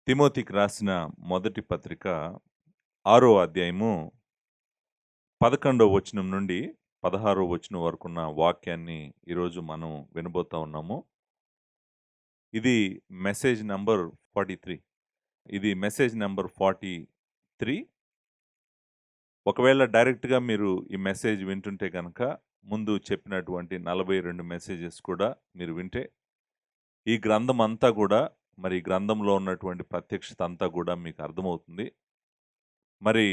తిమోతికి రాసిన మొదటి పత్రిక 6వ అధ్యాయము 11వ వచనం నుండి 16వ వచనం వరకున్న వాక్యాన్ని ఈరోజు మనం వినబోతా ఉన్నాము. ఇది మెసేజ్ నంబర్ 43. ఇది మెసేజ్ నంబర్ 43. ఒకవేళ డైరెక్ట్‌గా మీరు ఈ మెసేజ్ వింటుంటే గనక ముందు చెప్పినటువంటి 42 మెసేజెస్ కూడా మీరు వింటే ఈ గ్రంథం అంతా గూడా మరి ఈ గ్రంథంలో ఉన్నటువంటి ప్రత్యక్షత అంతా గూడా మీకు అర్థమవుతుంది. మరి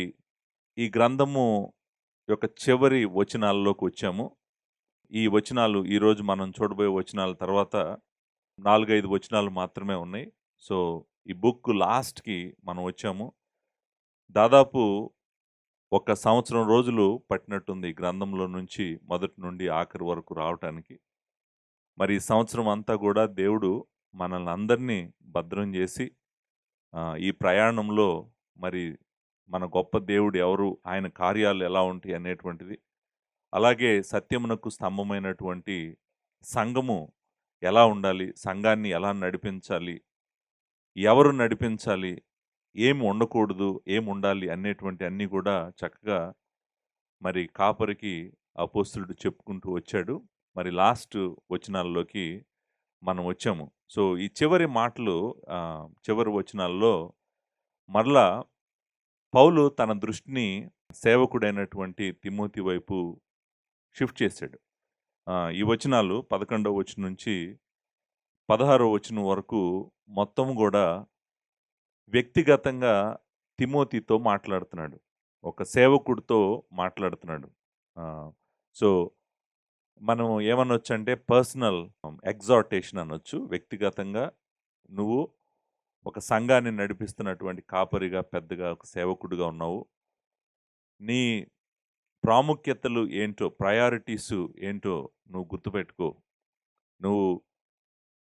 ఈ గ్రంథము యొక్క చివరి వచనాల్లోకి వచ్చాము. ఈ వచనాలు ఈరోజు మనం చూడబోయే వచనాల తర్వాత 4, 5 వచనాలు మాత్రమే ఉన్నాయి. సో, ఈ బుక్ లాస్ట్‌కి మనం వచ్చాము. దాదాపు ఒక సంవత్సరం రోజులు పట్టినట్టుంది ఈ గ్రంథంలో నుంచి మొదటి నుండి ఆఖరి వరకు రావటానికి. మరి ఈ సంవత్సరం అంతా గూడా దేవుడు మనల్ని అందరినీ భద్రం జేసి ఈ ప్రయాణంలో మరి మన గొప్ప దేవుడు ఎవరు? ఆయన కార్యాలు ఎలా ఉంటాయి అనేటువంటిది, అలాగే సత్యమునకు స్తంభమైనటువంటి సంఘము ఎలా ఉండాలి? సంఘాన్ని ఎలా నడిపించాలి? ఎవరు నడిపించాలి? ఏమి ఉండకూడదు? ఏమి ఉండాలి? అనేటువంటి అన్నీ గూడా చక్కగా మరి కాపరికి అపోస్తలుడు చెప్పుకుంటూ వచ్చాడు. మరి లాస్ట్ వచనాల్లోకి మనం వచ్చాము. సో, ఈ చివరి మాటలు చివరి వచనాల్లో మరలా పౌలు తన దృష్టిని సేవకుడైనటువంటి తిమోతి వైపు షిఫ్ట్ చేశాడు. ఈ వచనాలు 11వ వచనం నుంచి 16వ వచనం వరకు మొత్తం గూడా వ్యక్తిగతంగా తిమోతితో మాట్లాడుతున్నాడు. ఒక సేవకుడితో మాట్లాడుతున్నాడు. సో, మనం ఏమనొచ్చంటే పర్సనల్ ఎగ్జార్టేషన్ అనొచ్చు. వ్యక్తిగతంగా నువ్వు ఒక సంఘాన్ని నడిపిస్తున్నటువంటి కాపరిగా, పెద్దగా, ఒక సేవకుడిగా ఉన్నావు. నీ ప్రాముఖ్యతలు ఏంటో, ప్రయారిటీసు ఏంటో నువ్వు గుర్తుపెట్టుకో. నువ్వు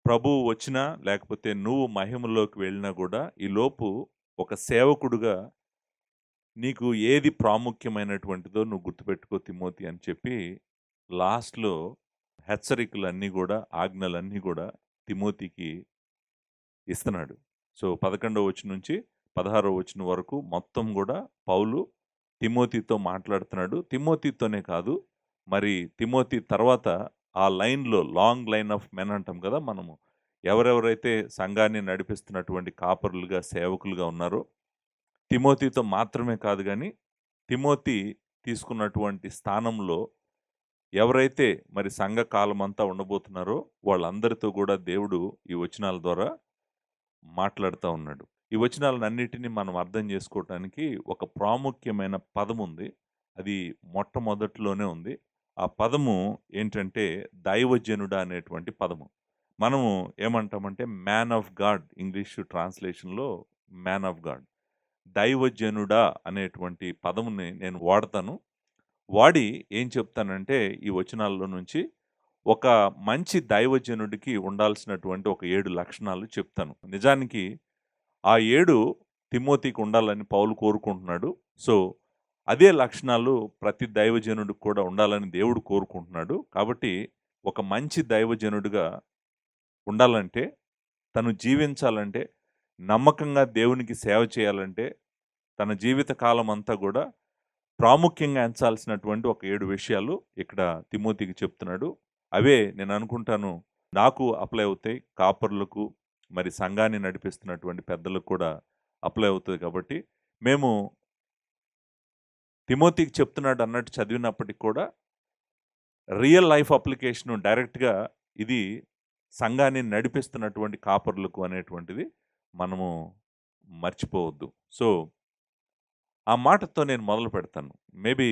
ప్రభువు వచ్చినా, లేకపోతే నువ్వు మహిమలోకి వెళ్ళినా గూడా, ఈలోపు ఒక సేవకుడుగా నీకు ఏది ప్రాముఖ్యమైనటువంటిదో నువ్వు గుర్తుపెట్టుకో తిమోతి అని చెప్పి, లాస్ట్‌లో హెచ్చరికలన్నీ గూడా, ఆజ్ఞలన్నీ గూడా తిమోతికి ఇస్తున్నాడు. సో, 11వ వచనం నుంచి 16వ వచనం వరకు మొత్తం గూడా పౌలు తిమోతితో మాట్లాడుతున్నాడు. తిమోతితోనే కాదు, మరి తిమోతి తర్వాత ఆ లైన్‌లో లాంగ్ లైన్ ఆఫ్ మెన్ అంటాం కదా మనము. ఎవరెవరైతే సంఘాన్ని నడిపిస్తున్నటువంటి కాపరులుగా, సేవకులుగా ఉన్నారో, తిమోతితో మాత్రమే కాదు గానీ, తిమోతి తీసుకున్నటువంటి స్థానంలో ఎవరైతే మరి సంఘ కాలమంతా ఉండబోతున్నారో, వాళ్ళందరితో గూడా దేవుడు ఈ వచనాల ద్వారా మాట్లాడుతా ఉన్నాడు. ఈ వచనాలనన్నిటిని మనం అర్థం చేసుకోవటానికి ఒక ప్రాముఖ్యమైన పదముంది. అది మొట్టమొదట్లోనే ఉంది. ఆ పదము ఏంటంటే దైవజనుడా అనేటువంటి పదము. మనము ఏమంటామంటే మ్యాన్ ఆఫ్ గాడ్ ఇంగ్లీష్ ట్రాన్స్‌లేషన్‌లో మ్యాన్ ఆఫ్ గాడ్. దైవజనుడా అనేటువంటి పదముని నేను వాడతాను. వాడి ఏం చెప్తానంటే ఈ వచనాల్లో నుంచి ఒక మంచి దైవజనుడికి ఉండాల్సినటువంటి ఒక 7 లక్షణాలు చెప్తాను. నిజానికి ఆ 7 తిమోతికి ఉండాలని పౌలు కోరుకుంటున్నాడు. సో, అదే లక్షణాలు ప్రతి దైవజనుడికి కూడా ఉండాలని దేవుడు కోరుకుంటున్నాడు. కాబట్టి ఒక మంచి దైవజనుడిగా ఉండాలంటే, తను జీవించాలంటే, నమ్మకంగా దేవునికి సేవ చేయాలంటే, తన జీవిత కాలం అంతా గూడా ప్రాముఖ్యంగా ఎంచాల్సినటువంటి ఒక 7 విషయాలు ఇక్కడ తిమోతికి చెప్తున్నాడు. అవే నేననుకుంటాను నాకు అప్లై అవుతాయి. కాపరులకు, మరి సంఘాన్ని నడిపిస్తున్నటువంటి పెద్దలకు కూడా అప్లై అవుతది కాబట్టి, మేము తిమోతికి చెప్తున్నాడు అన్నట్టు చదివినప్పటికి కూడా, రియల్ లైఫ్ అప్లికేషను డైరెక్ట్‌గా ఇది సంఘాన్ని నడిపిస్తున్నటువంటి కాపరులకు అనేటువంటిది మనము మర్చిపోవద్దు. సో, ఆ మాటతో నేను మొదలు పెడతాను. మేబీ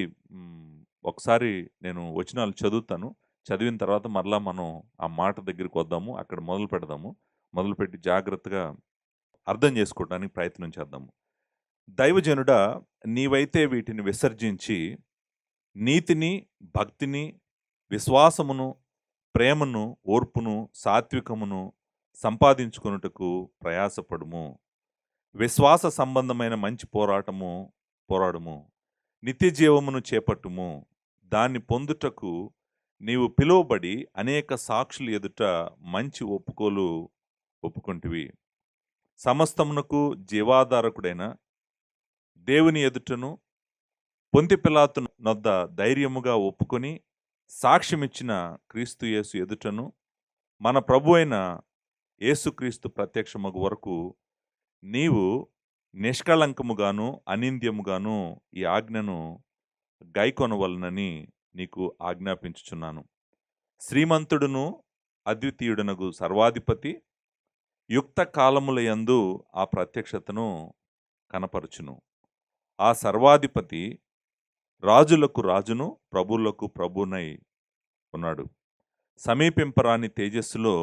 ఒకసారి నేను వచనాలు చదువుతాను. చదివిన తర్వాత మరలా మనం ఆ మాట దగ్గరికొద్దాము. అక్కడ మొదలు పెడదాము. మొదలుపెట్టి జాగ్రత్తగా అర్థం చేసుకోవడానికి ప్రయత్నం చేద్దాము. దైవజనుడా, నీవైతే వీటిని విసర్జించి, నీతిని, భక్తిని, విశ్వాసమును, ప్రేమను, ఓర్పును, సాత్వికమును సంపాదించుకొనుటకు ప్రయాసపడుము. విశ్వాస సంబంధమైన మంచి పోరాడుము. నిత్య జీవమును చేపట్టుము. దాన్ని పొందుటకు నీవు పిలువబడి అనేక సాక్షుల ఎదుట మంచి ఒప్పుకోలు ఒప్పుకొంటివి. సమస్తమునకు జీవాధారకుడైన దేవుని ఎదుటను పొంతి పిలాతు నొద్ద ధైర్యముగా ఒప్పుకొని సాక్ష్యమిచ్చిన క్రీస్తు యేసు ఎదుటను మన ప్రభు అయిన యేసుక్రీస్తు ప్రత్యక్షమగు వరకు నీవు నిష్కళంకముగాను అనింద్యముగాను ఈ ఆజ్ఞను గైకొనవలనని నీకు ఆజ్ఞాపించుచున్నాను. శ్రీమంతుడును అద్వితీయుడనగు సర్వాధిపతి యుక్త కాలములయందు ఆ ప్రత్యక్షతను కనపరుచును. ఆ సర్వాధిపతి రాజులకు రాజును ప్రభువులకు ప్రభునై ఉన్నాడు. సమీపింపరాని తేజస్సులో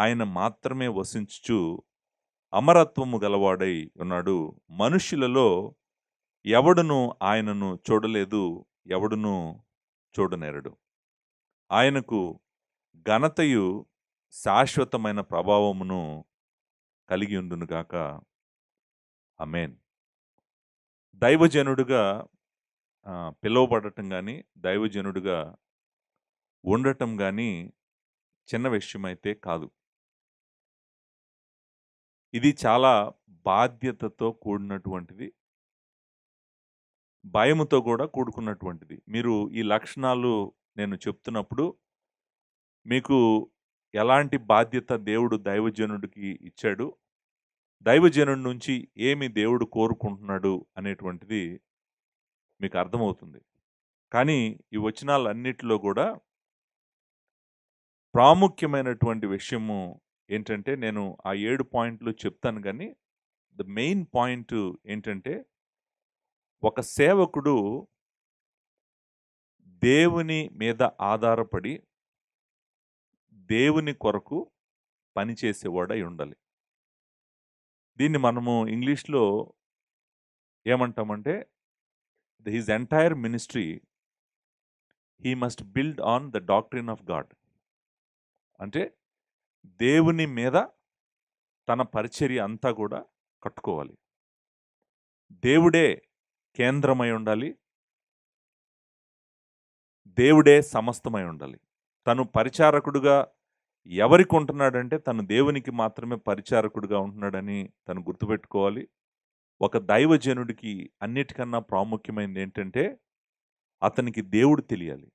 ఆయన మాత్రమే వసించుచు అమరత్వము గలవాడై ఉన్నాడు. మనుష్యులలో ఎవడును ఆయనను చూడలేదు, ఎవడును చూడనేరడు. ఆయనకు ఘనతయు శాశ్వతమైన ప్రభావమును కలిగి ఉండునుగాక. ఆమేన్. దైవజనుడుగా పిలువబడటం కానీ, దైవజనుడుగా ఉండటం కానీ చిన్న విషయమైతే కాదు. ఇది చాలా బాధ్యతతో కూడినటువంటిది, భయముతో కూడా కూడుకున్నటువంటిది. మీరు ఈ లక్షణాలు నేను చెప్తున్నప్పుడు మీకు ఎలాంటి బాధ్యత దేవుడు దైవజనుడికి ఇచ్చాడు, దైవజనుడి నుంచి ఏమి దేవుడు కోరుకుంటున్నాడు అనేటువంటిది మీకు అర్థమవుతుంది. కానీ ఈ వచనాలన్నిటిలో కూడా ప్రాముఖ్యమైనటువంటి విషయము ఏంటంటే, నేను ఆ 7 పాయింట్లు చెప్తాను కానీ ద మెయిన్ పాయింట్ ఏంటంటే, ఒక సేవకుడు దేవుని మీద ఆధారపడి దేవుని కొరకు పనిచేసేవాడై ఉండాలి. దీన్ని మనము ఇంగ్లీష్లో ఏమంటామంటే, his entire ministry he must build on the doctrine of God. అంటే దేవుని మీద తన పరిచర్య అంతా కూడా కట్టుకోవాలి. దేవుడే కేంద్రమై ఉండాలి, దేవుడే సమస్తమై ఉండాలి. తను పరిచారకుడుగా ఎవరికి ఉంటున్నాడంటే తను దేవునికి మాత్రమే పరిచారకుడుగా ఉంటున్నాడని తను గుర్తుపెట్టుకోవాలి. ఒక దైవజనుడికి అన్నిటికన్నా ప్రాముఖ్యమైనది ఏంటంటే అతనికి దేవుడు తెలియాలి.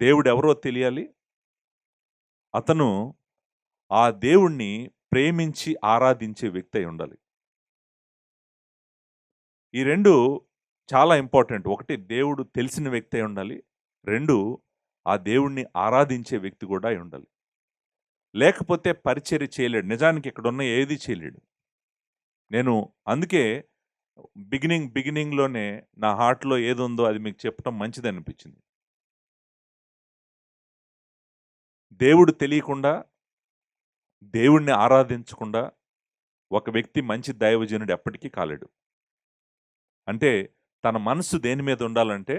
దేవుడు ఎవరో తెలియాలి. అతను ఆ దేవుణ్ణి ప్రేమించి ఆరాధించే వ్యక్తి అయి ఉండాలి. ఈ రెండు చాలా ఇంపార్టెంట్. ఒకటి, దేవుడు తెలిసిన వ్యక్తి అయి ఉండాలి. రెండు, ఆ దేవుణ్ణి ఆరాధించే వ్యక్తి కూడా అయి ఉండాలి. లేకపోతే పరిచర్య చేయలేడు. నిజానికి ఇక్కడున్న ఏది చేయలేడు. నేను అందుకే బిగినింగ్లోనే నా హార్ట్లో ఏది ఉందో అది మీకు చెప్పడం మంచిది అనిపించింది. దేవుడు తెలియకుండా, దేవుణ్ణి ఆరాధించకుండా ఒక వ్యక్తి మంచి దైవజనుడు ఎప్పటికీ కాలేడు. అంటే తన మనసు దేని మీద ఉండాలంటే,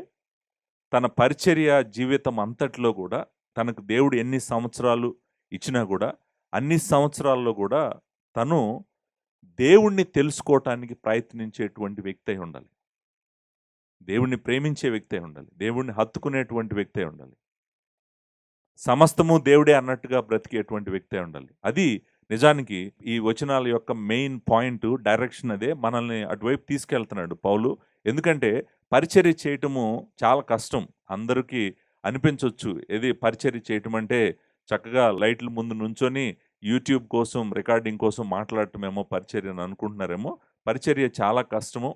తన పరిచర్య జీవితం అంతట్లో కూడా తనకు దేవుడు ఎన్ని సంవత్సరాలు ఇచ్చినా కూడా అన్ని సంవత్సరాల్లో కూడా తను దేవుణ్ణి తెలుసుకోవటానికి ప్రయత్నించేటువంటి వ్యక్తి అయి ఉండాలి. దేవుణ్ణి ప్రేమించే వ్యక్తి అయి ఉండాలి. దేవుణ్ణి హత్తుకునేటువంటి వ్యక్తి అయి ఉండాలి. సమస్తము దేవుడే అన్నట్టుగా బ్రతికేటువంటి వ్యక్తి అయి ఉండాలి. అది నిజానికి ఈ వచనాల యొక్క మెయిన్ పాయింట్, డైరెక్షన్ అదే. మనల్ని అటువైపు తీసుకెళ్తున్నాడు పౌలు. ఎందుకంటే పరిచర్య చేయటము చాలా కష్టం. అందరికీ అనిపించవచ్చు, ఏది పరిచర్య చేయటం అంటే చక్కగా లైట్ల ముందు నుంచొని యూట్యూబ్ కోసం, రికార్డింగ్ కోసం మాట్లాడటమేమో పరిచర్య అని అనుకుంటున్నారేమో. పరిచర్య చాలా కష్టము.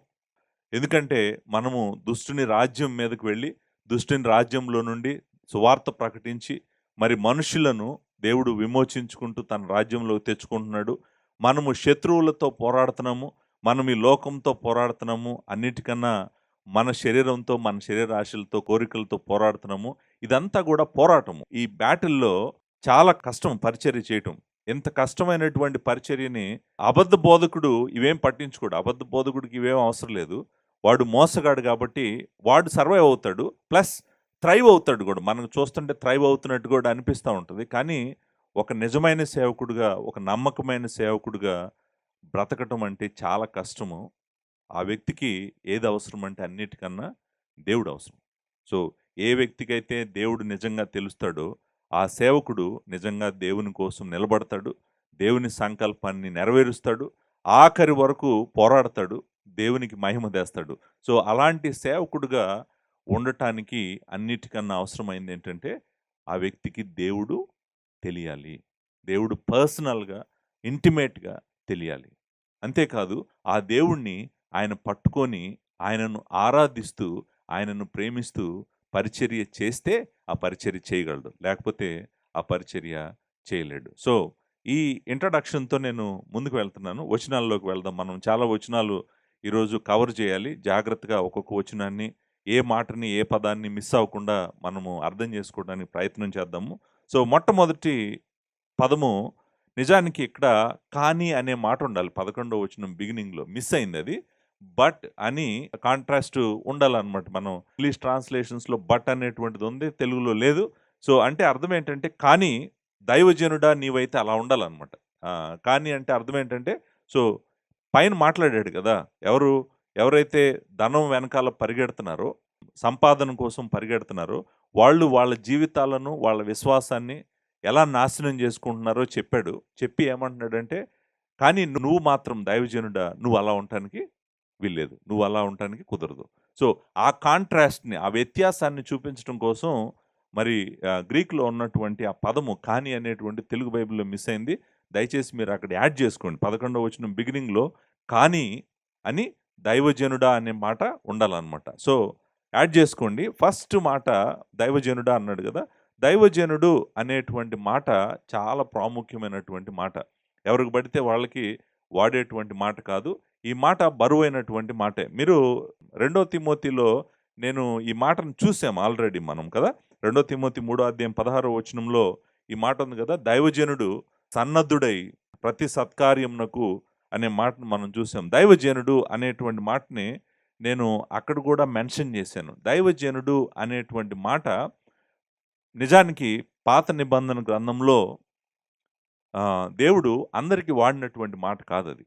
ఎందుకంటే మనము దుష్టుని రాజ్యం మీదకు వెళ్ళి దుష్టుని రాజ్యంలో నుండి సువార్త ప్రకటించి మరి మనుషులను దేవుడు విమోచించుకుంటూ తన రాజ్యంలో తెచ్చుకుంటున్నాడు. మనము శత్రువులతో పోరాడుతున్నాము, మనం ఈ లోకంతో పోరాడుతున్నాము, అన్నిటికన్నా మన శరీరంతో, మన శరీర ఆశలతో, కోరికలతో పోరాడుతున్నాము. ఇదంతా కూడా పోరాటము. ఈ బ్యాటిల్లో చాలా కష్టం పరిచర్య చేయటం. ఎంత కష్టమైనటువంటి పరిచర్యని అబద్ధ బోధకుడు ఇవేం పట్టించుకోడు. అబద్ధ బోధకుడికి ఇవేం అవసరం లేదు. వాడు మోసగాడు కాబట్టి వాడు సర్వైవ్ అవుతాడు, ప్లస్ థ్రైవ్ అవుతాడు కూడా. మనకు చూస్తుంటే థ్రైవ్ అవుతున్నట్టు కూడా అనిపిస్తూ ఉంటుంది. కానీ ఒక నిజమైన సేవకుడుగా, ఒక నమ్మకమైన సేవకుడుగా బ్రతకటం అంటే చాలా కష్టము. ఆ వ్యక్తికి ఏది అవసరం అంటే అన్నిటికన్నా దేవుడు అవసరం. సో ఏ వ్యక్తికైతే దేవుడు నిజంగా తెలుస్తాడో ఆ సేవకుడు నిజంగా దేవుని కోసం నిలబడతాడు, దేవుని సంకల్పాన్ని నెరవేరుస్తాడు. ఆఖరి వరకు పోరాడతాడు. దేవునికి మహిమ తెస్తాడు. సో, అలాంటి సేవకుడుగా ఉండటానికి అన్నిటికన్నా అవసరమైందేంటంటే, ఆ వ్యక్తికి దేవుడు తెలియాలి. దేవుడు పర్సనల్‌గా, ఇంటిమేట్‌గా తెలియాలి. అంతేకాదు ఆ దేవుడిని ఆయన పట్టుకొని, ఆయనను ఆరాధిస్తూ, ఆయనను ప్రేమిస్తూ పరిచర్య చేస్తే ఆ పరిచర్య చేయగలడు. లేకపోతే ఆ పరిచర్య చేయలేడు. సో, ఈ ఇంట్రడక్షన్‌తో నేను ముందుకు వెళ్తున్నాను. వచనాల్లోకి వెళ్దాం. మనం చాలా వచనాలు ఈరోజు కవర్ చేయాలి. జాగ్రత్తగా ఒక్కొక్క వచనాన్ని, ఏ మాటని, ఏ పదాన్ని మిస్ అవ్వకుండా మనము అర్థం చేసుకోవడానికి ప్రయత్నం చేద్దాము. సో, మొట్టమొదటి పదము నిజానికి ఇక్కడ కానీ అనే మాట ఉండాలి. 11వ వచనం బిగినింగ్‌లో మిస్ అయిందది. బట్ అని కాంట్రాస్ట్ ఉండాలనమాట. మనం ఇంగ్లీష్ ట్రాన్స్‌లేషన్స్‌లో బట్ అనేటువంటిది ఉంది. తెలుగులో లేదు. సో, అంటే అర్థం ఏంటంటే కానీ దైవజనుడా నీవైతే అలా ఉండాలనమాట. కానీ అంటే అర్థం ఏంటంటే సో, పైన మాట్లాడాడు కదా! ఎవరైతే ధనం వెనకాల పరిగెడుతున్నారో, సంపాదన కోసం పరిగెడుతున్నారో, వాళ్ళు వాళ్ళ జీవితాలను, వాళ్ళ విశ్వాసాన్ని ఎలా నాశనం చేసుకుంటున్నారో చెప్పాడు. చెప్పి ఏమంటున్నాడంటే, కానీ నువ్వు మాత్రం దైవజనుడా నువ్వు అలా ఉండటానికి వీల్లేదు. నువ్వు అలా ఉండటానికి కుదరదు. సో, ఆ కాంట్రాస్ట్‌ని, ఆ వ్యత్యాసాన్ని చూపించడం కోసం మరి గ్రీక్‌లో ఉన్నటువంటి ఆ పదము కానీ అనేటువంటి తెలుగు బైబిల్‌లో మిస్ అయింది. దయచేసి మీరు అక్కడ యాడ్ చేసుకోండి. 11వ వచనం బిగినింగ్‌లో కానీ అని దైవజనుడా అనే మాట ఉండాలనమాట. సో, యాడ్ చేసుకోండి. ఫస్ట్ మాట దైవజనుడా అన్నాడు గదా! దైవజనుడు అనేటువంటి మాట చాలా ప్రాముఖ్యమైనటువంటి మాట. ఎవరికి పడితే వాళ్ళకి వాడేటువంటి మాట కాదు. ఈ మాట బరువైనటువంటి మాటే. మీరు 2 తిమోతిలో నేను ఈ మాటను చూసాం ఆల్రెడీ మనం కదా! 2 తిమోతి 3 అధ్యాయం 16 వచనంలో ఈ మాట ఉంది కదా! దైవజనుడు సన్నద్ధుడై ప్రతి సత్కార్యమునకు అనే మాటను మనం చూసాం. దైవజనుడు అనేటువంటి మాటని నేను అక్కడ కూడా మెన్షన్ చేశాను. దైవజనుడు అనేటువంటి మాట నిజానికి పాత నిబంధన గ్రంథంలో దేవుడు అందరికి వాడినటువంటి మాట కాదది.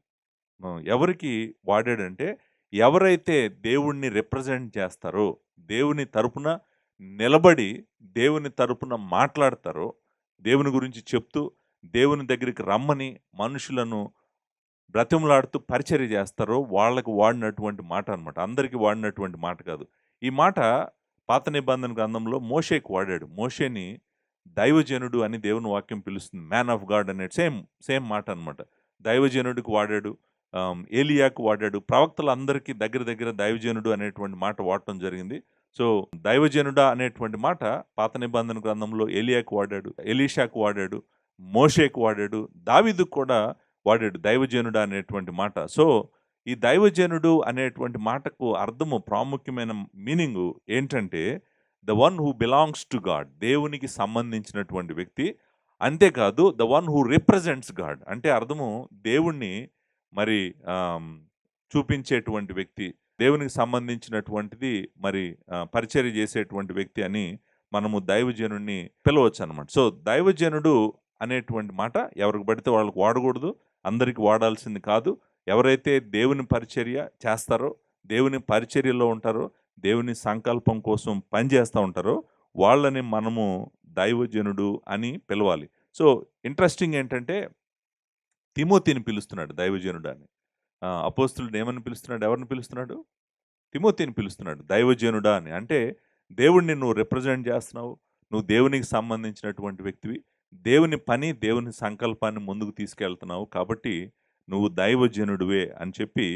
ఎవరికి వాడాడంటే, ఎవరైతే దేవుడిని రిప్రజెంట్ చేస్తారో, దేవుని తరపున నిలబడి, దేవుని తరపున మాట్లాడతారో, దేవుని గురించి చెప్తూ, దేవుని దగ్గరికి రమ్మని మనుషులను బ్రతిమలాడుతూ పరిచర్య చేస్తారో, వాళ్ళకి వాడినటువంటి మాట అనమాట. అందరికి వాడినటువంటి మాట కాదు. ఈ మాట పాత నిబంధన గ్రంథంలో మోషేకి వాడాడు. మోషేని దైవజనుడు అని దేవుని వాక్యం పిలుస్తుంది. మ్యాన్ ఆఫ్ గాడ్ అనే సేమ్ మాట అనమాట. దైవజనుడికి వాడాడు. ఏలియాకు వాడాడు. ప్రవక్తలందరికీ దగ్గర దగ్గర దైవజనుడు అనేటువంటి మాట వాడటం జరిగింది. సో, దైవజనుడా అనేటువంటి మాట పాత నిబంధన గ్రంథంలో ఏలియాకు వాడాడు, ఎలీషాకు వాడాడు, మోషేకు వాడాడు, దావీదుకు కూడా వాడాడు దైవజనుడా అనేటువంటి మాట. సో, ఈ దైవజనుడు అనేటువంటి మాటకు అర్థము ప్రాముఖ్యమైన మీనింగు ఏంటంటే, the one who belongs to God. దేవునికి సంబంధించినటువంటి వ్యక్తి. అంతేకాదు the one who represents God. అంటే అర్థము దేవుణ్ణి మరి చూపించేటువంటి వ్యక్తి. దేవునికి సంబంధించినటువంటిది మరి పరిచర్య చేసేటువంటి వ్యక్తి అని మనము దైవజనుడిని పిలవచ్చనమాట. సో, దైవజనుడు అనేటువంటి మాట ఎవరికి పడితే వాళ్ళకి వాడకూడదు. అందరికి వాడాల్సింది కాదు. ఎవరైతే దేవుని పరిచర్య చేస్తారో, దేవుని పరిచర్యలో ఉంటారో, దేవుని సంకల్పం కోసం పనిచేస్తూ ఉంటారో, వాళ్ళని మనము దైవజనుడు అని పిలవాలి. సో, ఇంట్రెస్టింగ్ ఏంటంటే తిమోతిని పిలుస్తున్నాడు దైవజనుడు అని. అపోస్తలుడు ఏమని పిలుస్తున్నాడు? ఎవరిని పిలుస్తున్నాడు? తిమోతిని పిలుస్తున్నాడు దైవజనుడా అని. అంటే దేవుడిని నువ్వు రిప్రజెంట్ చేస్తున్నావు. నువ్వు దేవునికి సంబంధించినటువంటి వ్యక్తివి. దేవుని పని, దేవుని సంకల్పాన్ని ముందుకు తీసుకెళ్తున్నావు. కాబట్టి నువ్వు దైవజనుడివే అని చెప్పి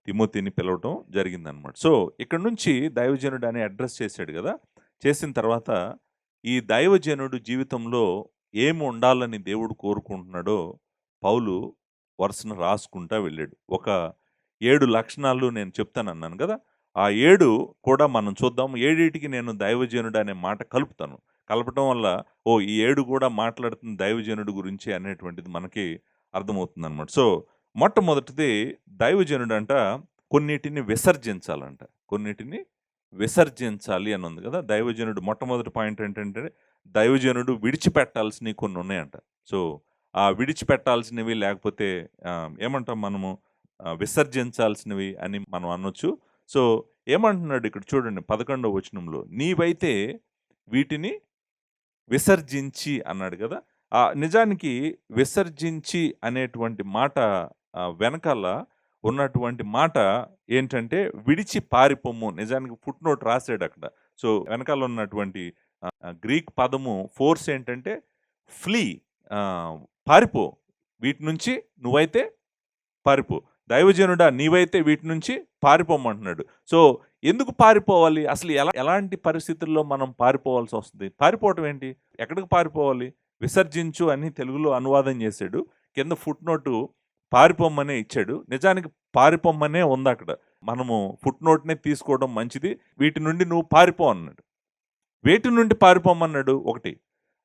తిమోతిని పిలవటం జరిగిందనమాట. సో, ఇక్కడ నుంచి దైవజనుడు అని అడ్రెస్ చేశాడు కదా! చేసిన తర్వాత ఈ దైవజనుడు జీవితంలో ఏమి ఉండాలని దేవుడు కోరుకుంటున్నాడో పౌలు వరుసన రాసుకుంటా వెళ్ళాడు. ఒక 7 లక్షణాలు నేను చెప్తానన్నాను కదా! ఆ 7 కూడా మనం చూద్దాం. ఏడిటికి నేను దైవజనుడు అనే మాట కలుపుతాను. కలపటం వల్ల ఈ 7 కూడా మాట్లాడుతున్న దైవజనుడు గురించి అనేటువంటిది మనకి అర్థమవుతుందనమాట. సో, మొట్టమొదటిది దైవజనుడంట కొన్నిటిని విసర్జించాలంట. కొన్నిటిని విసర్జించాలి అని ఉంది కదా! దైవజనుడు మొట్టమొదటి పాయింట్ ఏంటంటే దైవజనుడు విడిచిపెట్టాల్సినవి కొన్ని ఉన్నాయంట. సో, ఆ విడిచిపెట్టాల్సినవి లేకపోతే ఏమంటాం మనము విసర్జించాల్సినవి అని మనం అనొచ్చు. సో, ఏమంటున్నాడు ఇక్కడ చూడండి 11వ వచనంలో, "నీవైతే వీటిని విసర్జించి" అన్నాడు కదా! నిజానికి విసర్జించి అనేటువంటి మాట వెనకాల ఉన్నటువంటి మాట ఏంటంటే విడిచి పారిపోము. నిజానికి ఫుట్‌నోట్ రాసాడక్కడ. సో, వెనకాల ఉన్నటువంటి గ్రీక్ పదము ఫోర్స్ ఏంటంటే ఫ్లీ, పారిపో. వీటి నుంచి నువ్వైతే పారిపో. దైవజనుడా నీవైతే వీటి నుంచి పారిపోమంటున్నాడు. సో, ఎందుకు పారిపోవాలి? అసలు ఎలాంటి పరిస్థితుల్లో మనం పారిపోవాల్సొస్తది? పారిపోవటం ఏంటి? ఎక్కడికి పారిపోవాలి? విసర్జించు అని తెలుగులో అనువాదం చేశాడు. కింద ఫుట్‌నోటు పారిపోమ్మనే ఇచ్చాడు. నిజానికి పారిపోమ్మనే ఉందక్కడ. మనము ఫుట్‌నోట్‌నే తీసుకోవడం మంచిది. వీటి నుండి నువ్వు పారిపో అన్నాడు. వేటి నుండి పారిపోమన్నాడు? ఒకటి.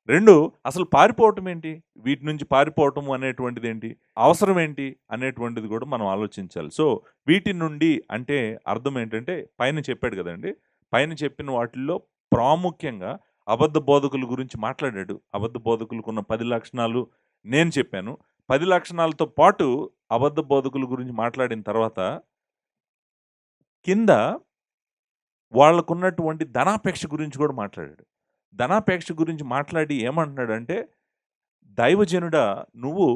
2 అసలు పారిపోవటం ఏంటి? వీటి నుంచి పారిపోవటం అనేటువంటిది ఏంటి? అవసరం ఏంటి? అనేటువంటిది కూడా మనం ఆలోచించాలి. సో, వీటి నుండి అంటే అర్థం ఏంటంటే పైన చెప్పాడు కదండీ! పైన చెప్పిన వాటిల్లో ప్రాముఖ్యంగా అబద్ధ బోధకుల గురించి మాట్లాడాడు. అబద్ధ బోధకులకున్న 10 లక్షణాలు నేను చెప్పాను. 10 లక్షణాలతో పాటు అబద్ధ బోధకుల గురించి మాట్లాడిన తర్వాత కింద వాళ్ళకున్నటువంటి ధనాపేక్ష గురించి కూడా మాట్లాడాడు. ధనాపేక్ష గురించి మాట్లాడి ఏమంటున్నాడంటే, దైవజనుడా నువ్వు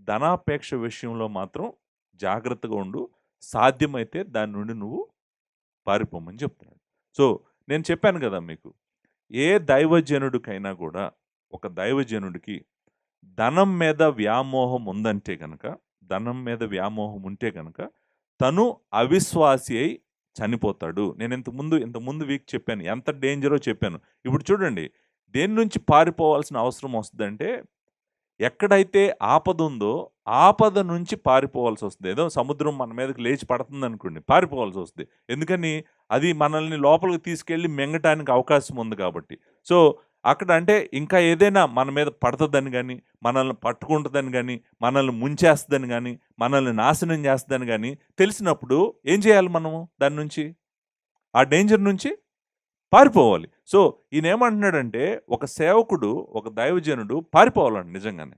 ధనాపేక్ష విషయంలో మాత్రం జాగ్రత్తగా ఉండు. సాధ్యమైతే దాని నుండి నువ్వు పారిపోమని చెప్తున్నాడు. సో, నేను చెప్పాను కదా మీకు. ఏ దైవజనుడికైనా కూడా, ఒక దైవజనుడికి ధనం మీద వ్యామోహం ఉందంటే గనక, ధనం మీద వ్యామోహం ఉంటే గనక, తను అవిశ్వాసి అయి చనిపోతాడు. నేను ఇంతకుముందు వీక్ చెప్పాను. ఎంత డేంజరో చెప్పాను. ఇప్పుడు చూడండి, దేని నుంచి పారిపోవాల్సిన అవసరం వస్తదంటే, ఎక్కడైతే ఆపద ఉందో, ఆపద నుంచి పారిపోవాల్సొస్తది. ఏదో సముద్రం మన మీదకి లేచి పడుతుందనుకోండి, పారిపోవాల్సొస్తది. ఎందుకని? అది మనల్ని లోపలికి తీసుకెళ్ళి మింగటానికి అవకాశం ఉంది కాబట్టి. సో, అక్కడ అంటే ఇంకా ఏదైనా మన మీద పడతదని గానీ, మనల్ని పట్టుకుంటదని గానీ, మనల్ని ముంచేస్తదని గానీ, మనల్ని నాశనం చేస్తదని గానీ తెలిసినప్పుడు ఏం చేయాలి మనము దాని నుంచి? ఆ డేంజర్ నుంచి పారిపోవాలి. సో, ఈయనేమంటున్నాడంటే ఒక సేవకుడు, ఒక దైవజనుడు పారిపోవాలంట నిజంగానే.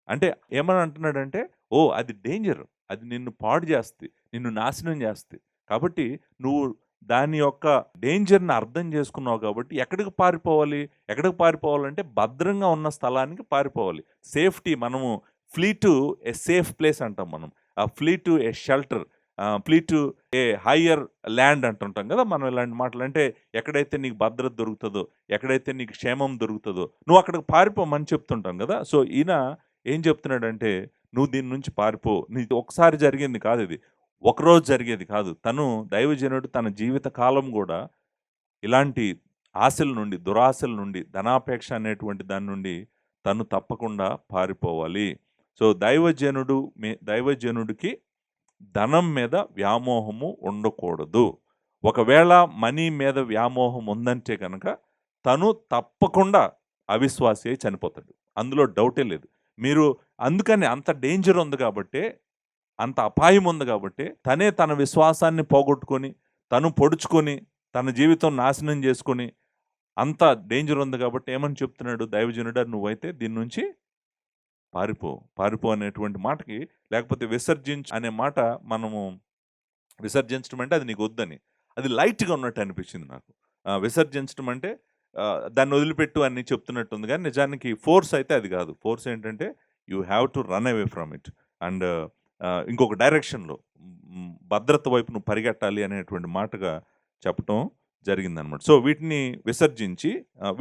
అంటే ఏమని అంటున్నాడంటే, ఓహ్! అది డేంజర్. అది నిన్ను పాడు చేస్తది. నిన్ను నాశనం చేస్తది. కాబట్టి నువ్వు దాని యొక్క డేంజర్‌ని అర్థం చేసుకున్నావు కాబట్టి ఎక్కడికి పారిపోవాలి? ఎక్కడికి పారిపోవాలంటే భద్రంగా ఉన్న స్థలానికి పారిపోవాలి. సేఫ్టీ మనము flea to a safe place అంటాం మనం. Flea to a shelter, flea to A hire land అంటుంటాం కదా! మనం ఇలాంటి మాటలు. అంటే ఎక్కడైతే నీకు భద్రత దొరుకుతదో, ఎక్కడైతే నీకు క్షేమం దొరుకుతదో నువ్వు అక్కడికి పారిపోమని చెప్తుంటాం కదా! సో, ఈయన ఏం చెప్తున్నాడంటే, నువ్వు దీని నుంచి పారిపో. నీది ఒకసారి జరిగింది కాదిది. ఒకరోజు జరిగేది కాదు. తను దైవజనుడు తన జీవిత కాలం గూడా ఇలాంటి ఆశల నుండి, దురాశల నుండి, ధనాపేక్ష అనేటువంటి దాని నుండి తను తప్పకుండా పారిపోవాలి. సో, దైవజనుడికి ధనం మీద వ్యామోహము ఉండకూడదు. ఒకవేళ మనీ మీద వ్యామోహం ఉందంటే గనక తను తప్పకుండా అవిశ్వాసి అయి చనిపోతాడు. అందులో డౌటే లేదు. మీరు అందుకని అంత డేంజర్ ఉంది కాబట్టే, అంత అపాయం ఉంది కాబట్టే తనే తన విశ్వాసాన్ని పోగొట్టుకొని, తను పొడుచుకొని, తన జీవితం నాశనం చేసుకొని, అంత డేంజర్ ఉంది కాబట్టి ఏమని చెప్తున్నాడు? దైవజనుడా నువ్వైతే దీని నుంచి పారిపో. పారిపో అనేటువంటి మాటకి, లేకపోతే విసర్జించు అనే మాట మనము విసర్జించడం అంటే అది నీకొద్దని. అది లైట్‌గా ఉన్నట్టు అనిపించింది నాకు. విసర్జించడం అంటే దాన్ని వదిలిపెట్టు అని చెప్తున్నట్టుంది గానీ, నిజానికి ఫోర్స్ అయితే అది కాదు. ఫోర్స్ ఏంటంటే you have to run away from it. And ఇంకొక డైరెక్షన్‌లో భద్రత వైపు నువ్వు పరిగెట్టాలి అనేటువంటి మాటగా చెప్పటం జరిగిందనమాట. సో, వీటిని విసర్జించి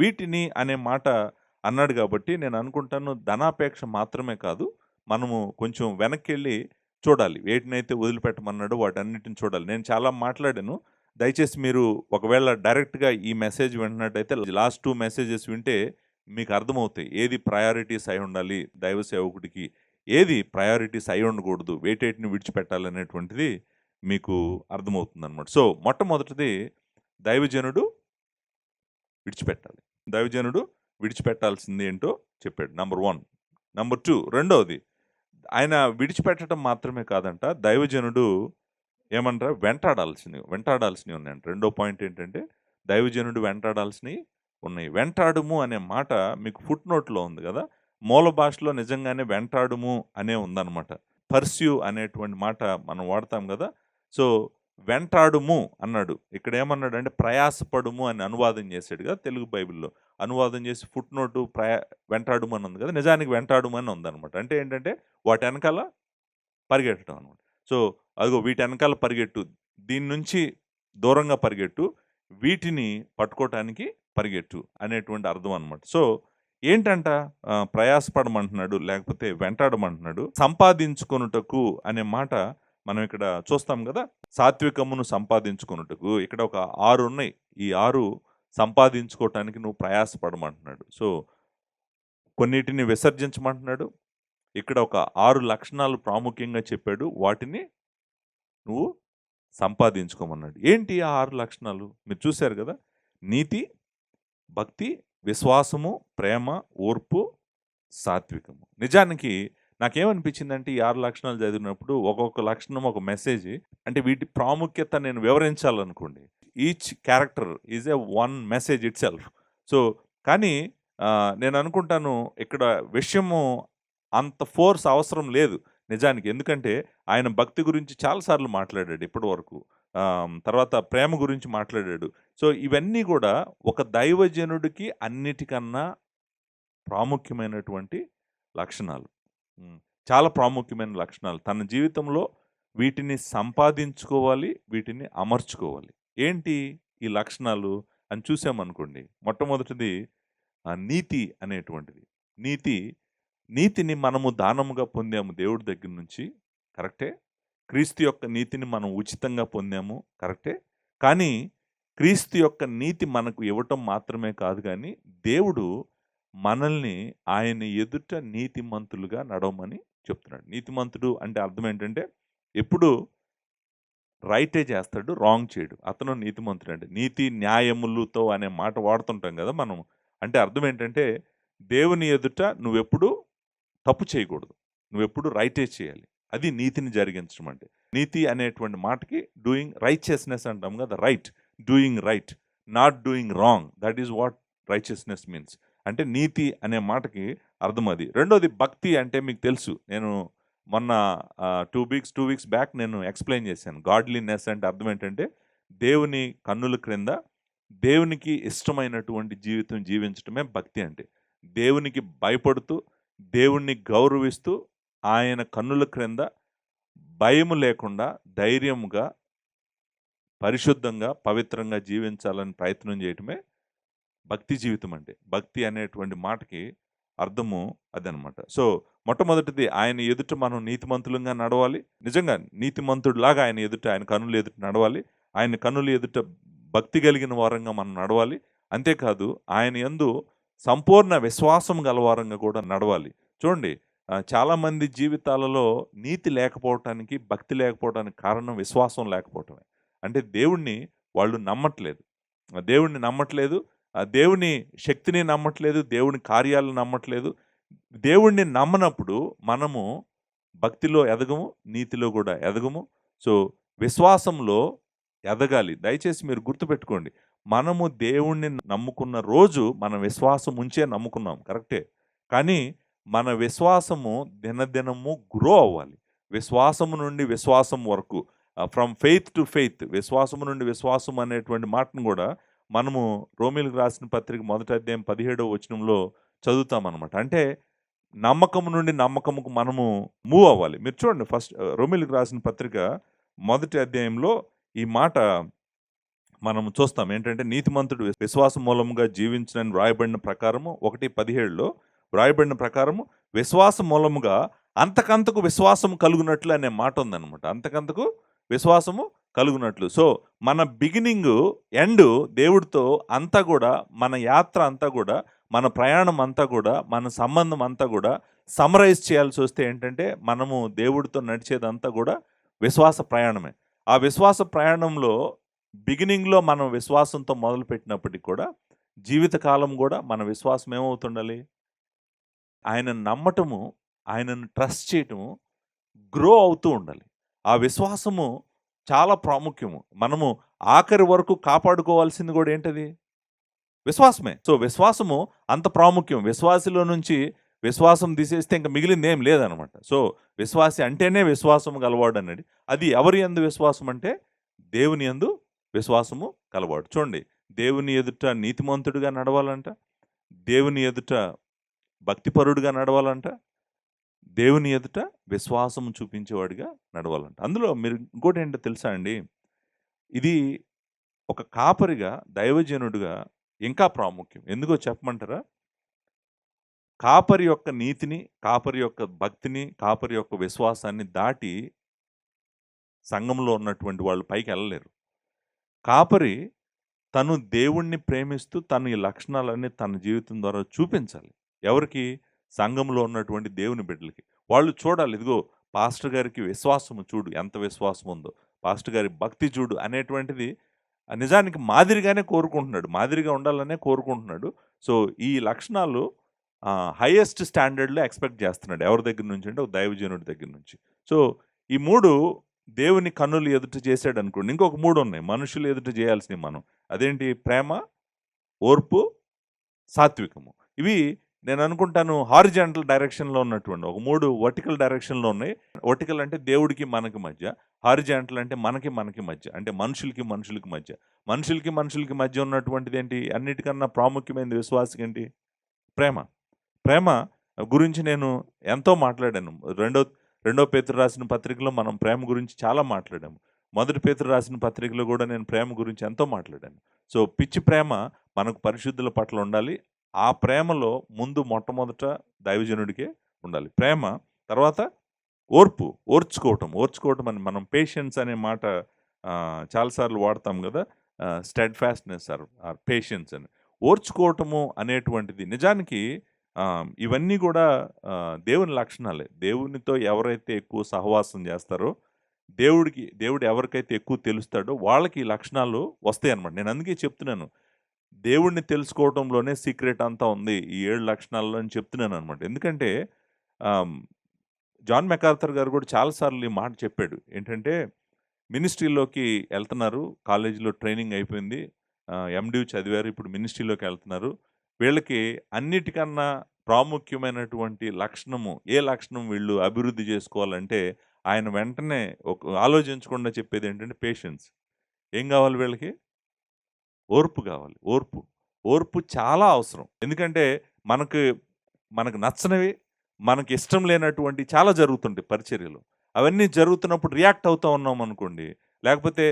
వీటిని అనే మాట అన్నాడు కాబట్టి నేను అనుకుంటాను ధనాపేక్ష మాత్రమే కాదు, మనము కొంచెం వెనక్కెళ్ళి చూడాలి. వేటినైతే వదిలిపెట్టమన్నాడో వాటన్నిటిని చూడాలి. నేను చాలా మాట్లాడాను. దయచేసి మీరు ఒకవేళ డైరెక్ట్‌గా ఈ మెసేజ్ వింటున్నట్టయితే లాస్ట్ 2 మెసేజెస్ వింటే మీకు అర్థమవుతాయి. ఏది ప్రయారిటీస్ అయి ఉండాలి దైవ సేవకుడికి, ఏది ప్రయారిటీస్ అయి ఉండకూడదు, వేటేటిని విడిచిపెట్టాలనేటువంటిది మీకు అర్థమవుతుందనమాట. సో, మొట్టమొదటిది దైవజనుడు విడిచిపెట్టాలి. దైవజనుడు విడిచిపెట్టాల్సింది ఏంటో చెప్పాడు. నంబర్ 1. నంబర్ 2 రెండోది ఆయన విడిచిపెట్టడం మాత్రమే కాదంట, దైవజనుడు ఏమంటారు వెంటాడాల్సినవి ఉన్నాయంట. రెండో పాయింట్ ఏంటంటే దైవజనుడు వెంటాడాల్సినవి ఉన్నాయి. వెంటాడుము అనే మాట మీకు ఫుట్‌నోట్‌లో ఉంది కదా! మూల భాషలో నిజంగానే వెంటాడుము అనే ఉందనమాట. పర్స్యూ అనేటువంటి మాట మనం వాడతాం కదా! సో, వెంటాడుము అన్నాడు. ఇక్కడ ఏమన్నాడు అంటే ప్రయాసపడుము అని అనువాదం చేశాడు కదా తెలుగు బైబిల్‌లో. అనువాదం చేసి ఫుట్ నోటు వెంటాడుము అని ఉంది కదా! నిజానికి వెంటాడుము అని ఉందనమాట. అంటే ఏంటంటే వాటెనకాల పరిగెట్టడం అనమాట. సో, అదిగో వీటెనకాల పరిగెట్టు. దీని నుంచి దూరంగా పరిగెట్టు. వీటిని పట్టుకోవటానికి పరిగెట్టు అనేటువంటి అర్థం అనమాట. సో, ఏంటంట ప్రయాసపడమంటున్నాడు, లేకపోతే వెంటాడమంటున్నాడు. సంపాదించుకొనుటకు అనే మాట మనం ఇక్కడ చూస్తాం కదా! సాత్వికమును సంపాదించుకొనుటకు ఇక్కడ ఒక 6 ఉన్నాయి. ఈ 6 సంపాదించుకోవటానికి నువ్వు ప్రయాసపడమంటున్నాడు. సో, కొన్నిటిని విసర్జించమంటున్నాడు. ఇక్కడ ఒక 6 లక్షణాలు ప్రాముఖ్యంగా చెప్పాడు. వాటిని నువ్వు సంపాదించుకోమన్నాడు. ఏంటి ఆ 6 లక్షణాలు? మీరు చూశారు కదా! నీతి, భక్తి, విశ్వాసము, ప్రేమ, ఓర్పు, సాత్వికము. నిజానికి నాకేమనిపించిందంటే ఈ 6 లక్షణాలు చదివినప్పుడు ఒక్కొక్క లక్షణం ఒక మెసేజ్. అంటే వీటి ప్రాముఖ్యత నేను వివరించాలనుకోండి. Each character is a one message itself. So, కానీ నేను అనుకుంటాను ఇక్కడ విషయము అంత ఫోర్స్ అవసరం లేదు నిజానికి. ఎందుకంటే ఆయన భక్తి గురించి చాలా సార్లు మాట్లాడాడు ఇప్పటివరకు. తర్వాత ప్రేమ గురించి మాట్లాడాడు. సో, ఇవన్నీ కూడా ఒక దైవజనుడికి అన్నిటికన్నా ప్రాముఖ్యమైనటువంటి లక్షణాలు. చాలా ప్రాముఖ్యమైన లక్షణాలు. తన జీవితంలో వీటిని సంపాదించుకోవాలి, వీటిని అమర్చుకోవాలి. ఏంటి ఈ లక్షణాలు అని చూసామనుకోండి. మొట్టమొదటిది నీతి అనేటువంటిది. నీతిని మనము దానముగా పొందాము దేవుడి దగ్గర నుంచి, కరెక్టే. క్రీస్తు యొక్క నీతిని మనం ఉచితంగా పొందాము, కరెక్టే. కానీ క్రీస్తు యొక్క నీతి మనకు ఇవ్వటం మాత్రమే కాదు కానీ దేవుడు మనల్ని ఆయన ఎదుట నీతిమంతులుగా నడవమని చెప్తున్నాడు. నీతిమంతుడు అంటే అర్థం ఏంటంటే ఎప్పుడు రైటే చేస్తాడు, రాంగ్ చేయడు. అతను నీతిమంతుడు. అంటే నీతి న్యాయములతో అనే మాట వాడుతుంటాం కదా మనం. అంటే అర్థం ఏంటంటే దేవుని ఎదుట నువ్వెప్పుడు తప్పు చేయకూడదు, నువ్వెప్పుడు రైటే చేయాలి. అది నీతిని జరిగించడం అంటే. నీతి అనేటువంటి మాటకి డూయింగ్ రైచియస్నెస్ అంటాం కదా, right, doing right, not doing wrong. That is what righteousness means. అంటే నీతి అనే మాటకి అర్థం అది. రెండోది భక్తి. అంటే మీకు తెలుసు, నేను మొన్న 2 వీక్స్ బ్యాక్ నేను ఎక్స్ప్లెయిన్ చేశాను. గాడ్లీనెస్ అంటే అర్థం ఏంటంటే దేవుని కన్నుల క్రింద దేవునికి ఇష్టమైనటువంటి జీవితం జీవించడమే భక్తి అంటే. దేవునికి భయపడుతూ, దేవుణ్ణి గౌరవిస్తూ, ఆయన కన్నుల క్రింద భయము లేకుండా ధైర్యముగా, పరిశుద్ధంగా, పవిత్రంగా జీవించాలని ప్రయత్నం చేయటమే భక్తి జీవితం అంటే. భక్తి అనేటువంటి మాటకి అర్థము అదనమాట. సో, మొట్టమొదటిది ఆయన ఎదుట మనం నీతిమంతులుగా నడవాలి. నిజంగా నీతిమంతుడిలాగా ఆయన ఎదుట, ఆయన కన్నుల ఎదుట నడవాలి. ఆయన కన్నుల ఎదుట భక్తి కలిగిన వారంగా మనం నడవాలి. అంతేకాదు ఆయన యందు సంపూర్ణ విశ్వాసం గలవారంగా కూడా నడవాలి. చూడండి, చాలామంది జీవితాలలో నీతి లేకపోవటానికి, భక్తి లేకపోవటానికి కారణం విశ్వాసం లేకపోవటమే. అంటే దేవుణ్ణి వాళ్ళు నమ్మట్లేదు. దేవుణ్ణి నమ్మట్లేదు, దేవుని శక్తిని నమ్మట్లేదు, దేవుని కార్యాలను నమ్మట్లేదు. దేవుణ్ణి నమ్మనప్పుడు మనము భక్తిలో ఎదగము, నీతిలో కూడా ఎదగము. సో, విశ్వాసంలో ఎదగాలి. దయచేసి మీరు గుర్తుపెట్టుకోండి, మనము దేవుణ్ణి నమ్ముకున్న రోజు మన విశ్వాసం ఉంచే నమ్ముకున్నాం, కరెక్టే. కానీ మన విశ్వాసము దినదినము గ్రో అవ్వాలి. విశ్వాసము నుండి విశ్వాసం వరకు, ఫ్రమ్ ఫెయిత్ టు ఫెయిత్, విశ్వాసము నుండి విశ్వాసం అనేటువంటి మాటను కూడా మనము రోమీలకు రాసిన పత్రిక 1వ అధ్యాయం 17వ వచనంలో చదువుతామన్నమాట. అంటే నమ్మకము నుండి నమ్మకముకు మనము మూవ్ అవ్వాలి. మీరు చూడండి, ఫస్ట్ రోమీలకు రాసిన పత్రిక 1వ అధ్యాయంలో ఈ మాట మనం చూస్తాం. ఏంటంటే నీతిమంతుడు విశ్వాసం మూలముగా జీవించనని వ్రాయబడిన ప్రకారము 1:17లో వ్రాయబడిన ప్రకారము విశ్వాసం మూలముగా అంతకంతకు విశ్వాసం కలుగునట్లు అనే మాట ఉందన్నమాట. అంతకంతకు విశ్వాసము కలుగునట్లు. సో, మన బిగినింగ్ ఎండ్ దేవుడితో అంతా కూడా, మన యాత్ర అంతా కూడా, మన ప్రయాణం అంతా కూడా, మన సంబంధం అంతా కూడా సమరైజ్ చేయాల్సి వస్తే ఏంటంటే మనము దేవుడితో నడిచేదంతా కూడా విశ్వాస ప్రయాణమే. ఆ విశ్వాస ప్రయాణంలో బిగినింగ్లో మనం విశ్వాసంతో మొదలుపెట్టినప్పటికీ కూడా జీవితకాలం కూడా మన విశ్వాసం ఏమవుతుండాలి? ఆయన నమ్మటము, ఆయనను ట్రస్ట్ చేయటము గ్రో అవుతూ ఉండాలి. ఆ విశ్వాసము చాలా ప్రాముఖ్యము. మనము ఆఖరి వరకు కాపాడుకోవాల్సింది కూడా ఏంటది? విశ్వాసమే. సో, విశ్వాసము అంత ప్రాముఖ్యం. విశ్వాసిలో నుంచి విశ్వాసం తీసేస్తే ఇంకా మిగిలింది ఏం లేదనమాట. సో, విశ్వాసి అంటేనే విశ్వాసం గలవాడు అన్నది. అది ఎవరి యందు విశ్వాసం అంటే దేవుని యందు విశ్వాసము కలవాడు. చూడండి, దేవుని ఎదుట నీతిమంతుడిగా నడవాలంట, దేవుని ఎదుట భక్తిపరుడుగా నడవాలంట, దేవుని ఎదుట విశ్వాసము చూపించేవాడిగా నడవాలంట. అందులో మీరు ఇంకోటేంటో తెలుసా అండి? ఇది ఒక కాపరిగా, దైవజనుడిగా ఇంకా ప్రాముఖ్యం. ఎందుకో చెప్పమంటారా? కాపరి యొక్క నీతిని, కాపరి యొక్క భక్తిని, కాపరి యొక్క విశ్వాసాన్ని దాటి సంఘంలో ఉన్నటువంటి వాళ్ళు పైకెళ్ళలేరు. కాపరి తను దేవుణ్ణి ప్రేమిస్తూ తన ఈ లక్షణాలన్నీ తన జీవితం ద్వారా చూపించాలి. ఎవరికి? సంఘంలో ఉన్నటువంటి దేవుని బిడ్డలకి. వాళ్ళు చూడాలి, ఇదిగో పాస్టర్ గారికి విశ్వాసము చూడు, ఎంత విశ్వాసం ఉందో. పాస్టర్ గారి భక్తి చూడు అనేటువంటిది నిజానికి మాదిరిగానే కోరుకుంటున్నాడు. మాదిరిగా ఉండాలనే కోరుకుంటున్నాడు. సో, ఈ లక్షణాలు హైయెస్ట్ స్టాండర్డ్‌లో ఎక్స్‌పెక్ట్ చేస్తున్నాడు. ఎవరి దగ్గర నుంచి అంటే, ఒక దైవజనుడి దగ్గర నుంచి. సో, ఈ 3 దేవుని కన్నులు ఎదుట చేశాడనుకోండి. ఇంకొక 3 ఉన్నాయి మనుషులు ఎదుట చేయాల్సినవి మనం. అదేంటి? ప్రేమ, ఓర్పు, సాత్వికము. ఇవి నేను అనుకుంటాను హారిజాంటల్ డైరెక్షన్‌లో ఉన్నటువంటి ఒక 3 వర్టికల్ డైరెక్షన్‌లో ఉన్నాయి. వర్టికల్ అంటే దేవుడికి మనకి మధ్య, హారిజాంటల్ అంటే మనకి మధ్య. అంటే మనుషులకి మధ్య. మనుషులకి మధ్య ఉన్నటువంటిదేంటి? అన్నిటికన్నా ప్రాముఖ్యమైనది విశ్వాసకేంటి? ప్రేమ. ప్రేమ గురించి నేను ఎంతో మాట్లాడాను. రెండో రెండో పేతురు రాసిన పత్రికలో మనం ప్రేమ గురించి చాలా మాట్లాడాము. మొదటి పేతురు రాసిన పత్రికలో కూడా నేను ప్రేమ గురించి ఎంతో మాట్లాడాను. సో, పిచ్చి ప్రేమ మనకు పరిశుద్ధుల పట్ల ఉండాలి. ఆ ప్రేమలో ముందు మొట్టమొదట దైవజనుడికే ఉండాలి. ప్రేమ, తర్వాత ఓర్పు, ఓర్చుకోవటం అని మనం పేషెన్స్ అనే మాట చాలా సార్లు వాడతాం గదా! స్టెడ్‌ఫాస్ట్‌నెస్ ఆర్ పేషెన్స్ అని. ఓర్చుకోవటము అనేటువంటిది నిజానికి ఇవన్నీ గూడా దేవుని లక్షణాలే. దేవునితో ఎవరైతే ఎక్కువ సహవాసం చేస్తారో, దేవుడు ఎవరికైతే ఎక్కువ తెలుస్తాడో వాళ్ళకి ఈ లక్షణాలు వస్తాయన్నమాట. నేను అందుకే చెప్తున్నాను. దేవుడిని తెలుసుకోవటంలోనే సీక్రెట్ అంతా ఉంది. ఈ 7 లక్షణాల్లో అని చెప్తున్నాననమాట. ఎందుకంటే ఆహ్, జాన్ మెకార్థర్ గారు కూడా చాలా సార్లు ఈ మాట చెప్పాడు. ఏంటంటే, మినిస్ట్రీలోకి ఎళ్తున్నారు. కాలేజీలో ట్రైనింగ్ అయిపోయింది. ఎండీ చదివారు. ఇప్పుడు మినిస్ట్రీలోకెళ్తున్నారు. వీళ్ళకి అన్నిటికన్నా ప్రాముఖ్యమైనటువంటి లక్షణము, ఏ లక్షణం వీళ్ళు అభివృద్ధి చేసుకోవాలంటే, ఆయన వెంటనే ఆలోచించకుండా చెప్పేదేంటంటే పేషెన్స్. ఏం గావాలి వీళ్ళకి? ఓర్పు గావాలి. ఓర్పు. ఓర్పు చాలా అవసరం. ఎందుకంటే, మనకు మనకు నచ్చనివి, మనకిష్టం లేనటువంటి చాలా జరుగుతుంటాయి పరిచర్యలో. అవన్నీ జరుగుతున్నప్పుడు రియాక్ట్ అవుతా ఉన్నామనుకోండి, లేకపోతే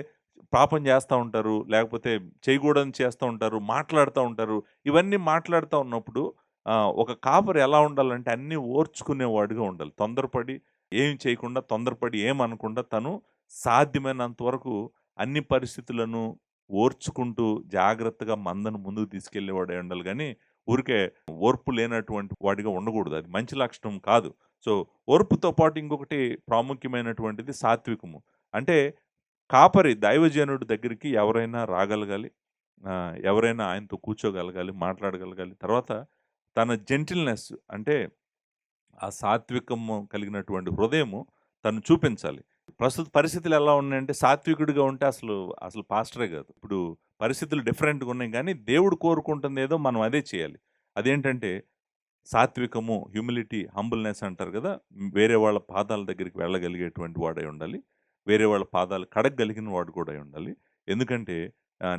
పాపం చేస్తా ఉంటారు, లేకపోతే చేయకూడనిది చేస్తా ఉంటారు, మాట్లాడుతా ఉంటారు. ఇవన్నీ మాట్లాడుతా ఉన్నప్పుడు ఒక కాపరి ఎలా ఉండాలంటే అన్నీ ఓర్చుకునేవాడుగా ఉండాలి. తొందరపడి ఏమి చేయకుండా, తొందరపడి ఏమనకుండా తను సాధ్యమైనంత వరకు అన్ని పరిస్థితులను ఓర్చుకుంటూ జాగ్రత్తగా మందను ముందుకు తీసుకెళ్ళేవాడై ఉండాలి గానీ, ఊరికే ఓర్పు లేనటువంటి వాడిగా ఉండకూడదు. అది మంచి లక్షణం కాదు. సో, ఓర్పుతో పాటు ఇంకొకటి ప్రాముఖ్యమైనటువంటిది సాత్వికము. అంటే కాపరి దైవజనుడి దగ్గరికి ఎవరైనా రాగలగాలి. ఎవరైనా ఆయనతో కూర్చోగలగాలి, మాట్లాడగలగాలి. తర్వాత తన జెంటిల్‌నెస్ అంటే ఆ సాత్వికము కలిగినటువంటి హృదయము తను చూపించాలి. ప్రస్తుత పరిస్థితులు ఎలా ఉన్నాయంటే సాత్వికుడిగా ఉంటే అసలు పాస్టరే గాదు. ఇప్పుడు పరిస్థితులు డిఫరెంట్‌గా ఉన్నాయి గానీ, దేవుడు కోరుకుంటుందేదో మనం అదే చేయాలి. అదేంటంటే సాత్వికము, హ్యూమిలిటీ, హంబుల్‌నెస్ అంటారు గదా! వేరే వాళ్ళ పాదాల దగ్గరికి వెళ్ళగలిగేటువంటి వాడై ఉండాలి. వేరే వాళ్ళ పాదాలు కడగగలిగిన వాడు కూడా అయి ఉండాలి. ఎందుకంటే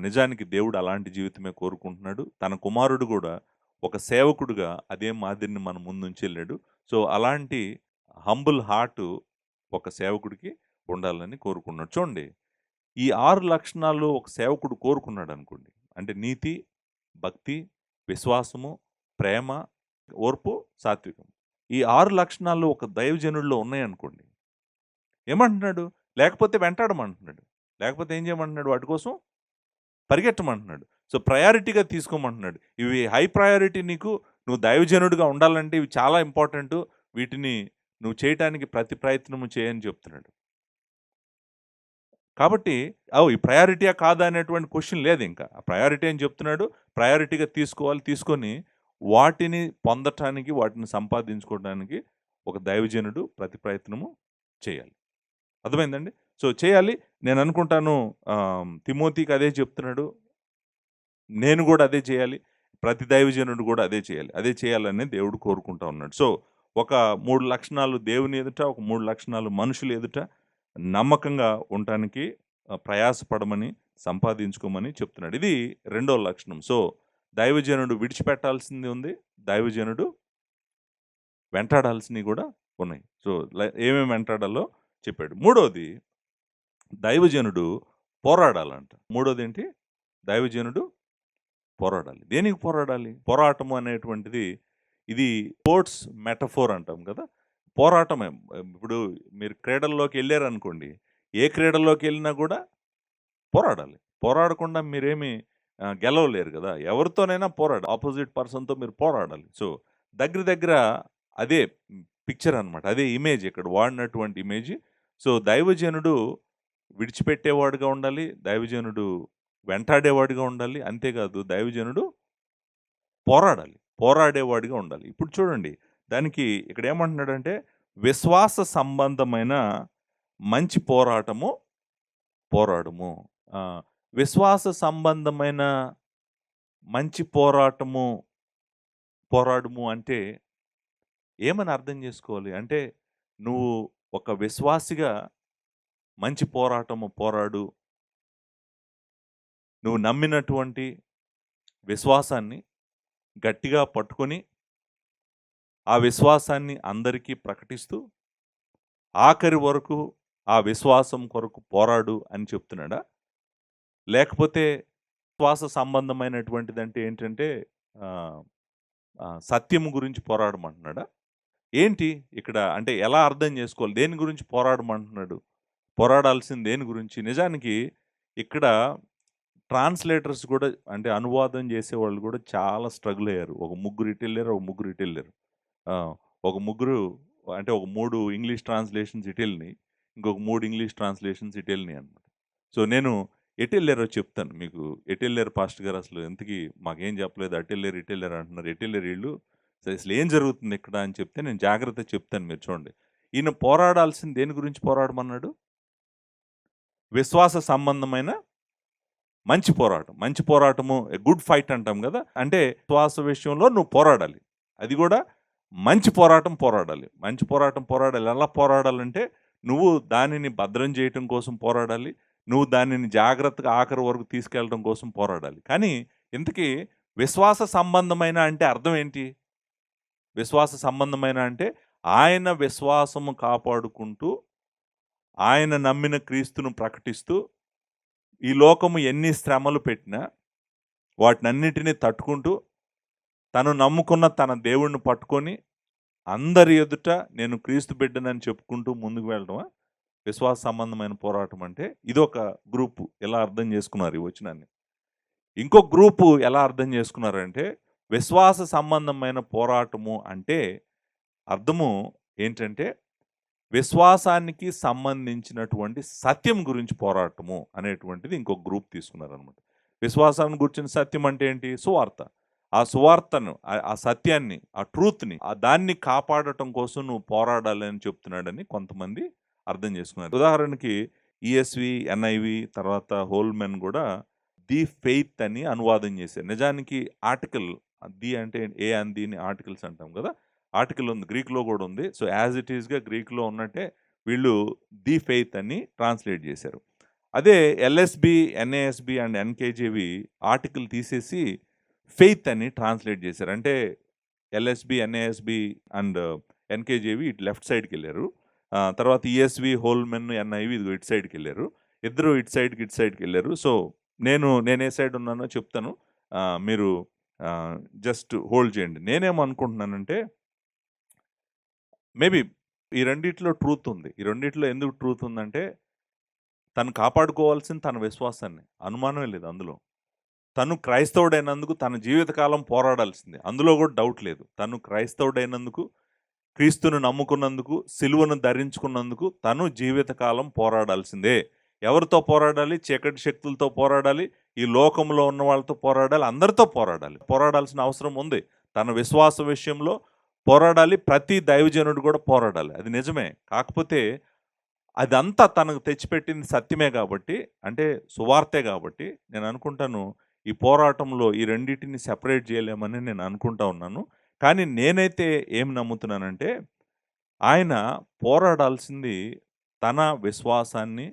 నిజానికి దేవుడు అలాంటి జీవితమే కోరుకుంటున్నాడు. తన కుమారుడు గూడా ఒక సేవకుడుగా అదే మాదిరిని మన ముందుంచెళ్ళాడు. సో, అలాంటి హంబుల్ హార్ట్ ఒక సేవకుడికి ఉండాలని కోరుకున్నాడు. చూడండి, ఈ 6 లక్షణాలు ఒక సేవకుడు కోరుకున్నాడనుకోండి. అంటే నీతి, భక్తి, విశ్వాసము, ప్రేమ, ఓర్పు, సాత్వికం. ఈ 6 లక్షణాలు ఒక దైవజనుడిలో ఉన్నాయనుకోండి. ఏమంటున్నాడు? లేకపోతే వెంటాడమంటున్నాడు. లేకపోతే ఏం చేయమంటున్నాడు? వాటి కోసం పరిగెట్టమంటున్నాడు. సో, ప్రయారిటీగా తీసుకోమంటున్నాడు. ఇవి హై ప్రయారిటీ నీకు. నువ్వు దైవజనుడిగా ఉండాలంటే ఇవి చాలా ఇంపార్టెంటు. వీటిని నువ్వు చేయటానికి ప్రతి ప్రయత్నము చేయని చెప్తున్నాడు. కాబట్టి ఈ ప్రయారిటీయా కాదా అనేటువంటి క్వెషన్ లేదింక. ప్రయారిటీ అని చెప్తున్నాడు. ప్రయారిటీగా తీసుకోవాలి. తీసుకొని వాటిని పొందటానికి, వాటిని సంపాదించుకోవడానికి ఒక దైవజనుడు ప్రతి ప్రయత్నము చేయాలి. అర్థమైందండి? సో, చేయాలి. నేననుకుంటాను తిమోతికి అదే చెప్తున్నాడు. నేను గూడా అదే చేయాలి. ప్రతి దైవజనుడు గూడా అదే చేయాలి. అదే చేయాలని దేవుడు కోరుకుంటా ఉన్నాడు. సో, ఒక 3 లక్షణాలు దేవుని ఎదుట, ఒక 3 లక్షణాలు మనుషుల ఎదుట నమ్మకంగా ఉండటానికి ప్రయాసపడమని, సంపాదించుకోమని చెప్తున్నాడు. ఇది రెండో లక్షణం. సో, దైవజనుడు విడిచిపెట్టాల్సింది ఉంది. దైవజనుడు వెంటాడాల్సినవి కూడా ఉన్నాయి. సో, ఏమేమి వెంటాడాలో చెప్పాడు. మూడోది దైవజనుడు పోరాడాలంట. మూడోదేంటి? దైవజనుడు పోరాడాలి. దేనికి పోరాడాలి? పోరాటము అనేటువంటిది ఇది స్పోర్ట్స్ మెటఫోర్ అంటాం కదా! పోరాటమే. ఇప్పుడు మీరు క్రీడల్లోకి ఎళ్లారనుకోండి, ఏ క్రీడల్లోకి ఎళ్ళినా కూడా పోరాడాలి. పోరాడకుండా మీరేమి గెలవలేరు కదా! ఎవరితోనైనా అపోజిట్ పర్సన్‌తో మీరు పోరాడాలి. సో, దగ్గర దగ్గర అదే పిక్చర్ అనమాట. అదే ఇమేజ్ ఇక్కడ వాడినటువంటి ఇమేజ్. సో, దైవజనుడు విడిచిపెట్టేవాడుగా ఉండాలి. దైవజనుడు వెంటాడేవాడిగా ఉండాలి. అంతేకాదు దైవజనుడు పోరాడాలి. పోరాడేవాడిగా ఉండాలి. ఇప్పుడు చూడండి, దానికి ఇక్కడ ఏమంటున్నాడంటే, విశ్వాస సంబంధమైన మంచి పోరాటము పోరాడుము. విశ్వాస సంబంధమైన మంచి పోరాడుము అంటే ఏమని అర్థం చేసుకోవాలి? అంటే నువ్వు ఒక విశ్వాసిగా మంచి పోరాటము పోరాడు. నువ్వు నమ్మినటువంటి విశ్వాసాన్ని గట్టిగా పట్టుకొని, ఆ విశ్వాసాన్ని అందరికీ ప్రకటిస్తూ, ఆఖరి వరకు ఆ విశ్వాసం కొరకు పోరాడు అని చెప్తున్నాడా? లేకపోతే విశ్వాస సంబంధమైనటువంటిదంటే ఏంటంటే సత్యము గురించి పోరాడమంటున్నాడా? ఏంటి ఇక్కడ? అంటే ఎలా అర్థం చేసుకోవాలి? దేని గురించి పోరాడమంటున్నాడు? పోరాడాల్సింది దేని గురించి? నిజానికి ఇక్కడ ట్రాన్స్‌లేటర్స్ కూడా, అంటే అనువాదం చేసేవాళ్ళు కూడా చాలా స్ట్రగుల్ అయ్యారు. ఒక ముగ్గురు ఇటెళ్ళారు, ఒక ముగ్గురు ఇటెళ్ళారు. ఒక ముగ్గురు అంటే ఒక 3 ఇంగ్లీష్ ట్రాన్స్‌లేషన్స్ ఇటెళ్ళినియి. ఇంకొక 3 ఇంగ్లీష్ ట్రాన్స్‌లేషన్స్ ఇటెళ్ళినియి అనమాట. సో, నేను ఎటెళ్ళారో చెప్తాను మీకు. ఎటెళ్ళారు పాస్టర్ గారు అసలు ఇంతకీ మాకేం చెప్పలేదు. అటెళ్ళారు, ఇటెళ్ళారు అంటున్నారు. ఎటెళ్ళారు ఈళ్ళు? అసలు ఏం జరుగుతుంది ఇక్కడ అని చెప్తే నేను జాగ్రత్తగా చెప్తాను, మీరు చూడండి. ఈయన పోరాడాల్సింది దేని గురించి పోరాడమన్నాడు? విశ్వాస సంబంధమైన మంచి పోరాటం. మంచి పోరాటము గుడ్ ఫైట్ అంటాం కదా! అంటే విశ్వాస విషయంలో నువ్వు పోరాడాలి. అది కూడా మంచి పోరాటం పోరాడాలి. మంచి పోరాటం పోరాడాలి. ఎలా పోరాడాలంటే నువ్వు దానిని భద్రం చేయటం కోసం పోరాడాలి. నువ్వు దానిని జాగ్రత్తగా ఆఖరి వరకు తీసుకెళ్ళడం కోసం పోరాడాలి. కానీ ఇంతకీ విశ్వాస సంబంధమైన అంటే అర్థం ఏంటి? విశ్వాస సంబంధమైన అంటే ఆయన విశ్వాసము కాపాడుకుంటూ, ఆయన నమ్మిన క్రీస్తును ప్రకటిస్తూ, ఈ లోకము ఎన్ని శ్రమలు పెట్టినా వాటినన్నిటినీ తట్టుకుంటూ, తను నమ్ముకున్న తన దేవుణ్ణి పట్టుకొని అందరి ఎదుట నేను క్రీస్తు బిడ్డనని చెప్పుకుంటూ ముందుకు వెళ్ళడమా విశ్వాస సంబంధమైన పోరాటం అంటే? ఇదొక గ్రూపు ఎలా అర్థం చేసుకున్నారు ఈ వచనాన్ని. ఇంకో గ్రూపు ఎలా అర్థం చేసుకున్నారంటే, విశ్వాస సంబంధమైన పోరాటము అంటే అర్థము ఏంటంటే, విశ్వాసానికి సంబంధించినటువంటి సత్యం గురించి పోరాటము అనేటువంటిది ఇంకొక గ్రూప్ తీసుకున్నారనమాట. విశ్వాసాన్ని గురించిన సత్యం అంటే ఏంటి? సువార్త. ఆ సువార్తను, ఆ సత్యాన్ని, ఆ ట్రూత్‌ని, దాన్ని కాపాడటం కోసం నువ్వు పోరాడాలి అని చెప్తున్నాడని కొంతమంది అర్థం చేసుకున్నారు. ఉదాహరణకి ఈఎస్వి, ఎన్ఐవి, తర్వాత హోల్మెన్ కూడా ది ఫెయిత్ అని అనువాదం చేశారు. నిజానికి ఆర్టికల్ ది అంటే ఏ అని దీని ఆర్టికల్స్ అంటాం కదా! ఆర్టికల్ ఉంది, గ్రీక్‌లో కూడా ఉంది. సో, యాజ్ ఇట్ ఈస్‌గా గ్రీక్‌లో ఉన్నట్టే వీళ్ళు ది ఫెయిత్ అని ట్రాన్స్‌లేట్ చేశారు. అదే ఎల్ఎస్‌బి, ఎన్ఏఎస్‌బి అండ్ ఎన్‌కేజేవి ఆర్టికల్ తీసేసి ఫెయిత్ అని ట్రాన్స్‌లేట్ చేశారు. అంటే ఎల్ఎస్‌బి, ఎన్ఏఎస్‌బి అండ్ ఎన్‌కేజేవి ఇటు లెఫ్ట్ సైడ్‌కెళ్ళారు. తర్వాత ఈఎస్‌వి, హోల్మెన్, ఎన్ఐవి ఇదిగో ఇటు సైడ్‌కెళ్ళారు. ఇద్దరు ఇటు సైడ్‌కెళ్ళారు. సో, నేను ఏ సైడ్ ఉన్నానో చెప్తాను. మీరు జస్ట్ హోల్డ్ చేయండి. నేనేమనుకుంటున్నానంటే, మేబీ ఈ రెండిట్లో ట్రూత్ ఉంది. ఈ రెండిట్లో ఎందుకు ట్రూత్ ఉందంటే, తను కాపాడుకోవాల్సింది తన విశ్వాసాన్ని. అనుమానమే లేదు అందులో. తను క్రైస్తవుడైనందుకు తన జీవితకాలం పోరాడాల్సిందే. అందులో కూడా డౌట్ లేదు. తను క్రైస్తవుడైనందుకు, క్రీస్తును నమ్ముకున్నందుకు, సిలువను ధరించుకున్నందుకు తను జీవితకాలం పోరాడాల్సిందే. ఎవరితో పోరాడాలి? చీకటి శక్తులతో పోరాడాలి. ఈ లోకంలో ఉన్న వాళ్ళతో పోరాడాలి. అందరితో పోరాడాలి. పోరాడాల్సిన అవసరం ఉంది. తన విశ్వాస విషయంలో పోరాడాలి. ప్రతి దైవజనుడు కూడా పోరాడాలి. అది నిజమే. కాకపోతే అదంతా తనకు తెచ్చిపెట్టింది సత్యమే కాబట్టి, అంటే సువార్తే కాబట్టి, నేను అనుకుంటాను ఈ పోరాటంలో ఈ రెండిటిని సెపరేట్ చేయలేమని నేను అనుకుంటా ఉన్నాను. కానీ నేనైతే ఏం నమ్ముతున్నానంటే, ఆయన పోరాడాల్సింది తన విశ్వాసాన్ని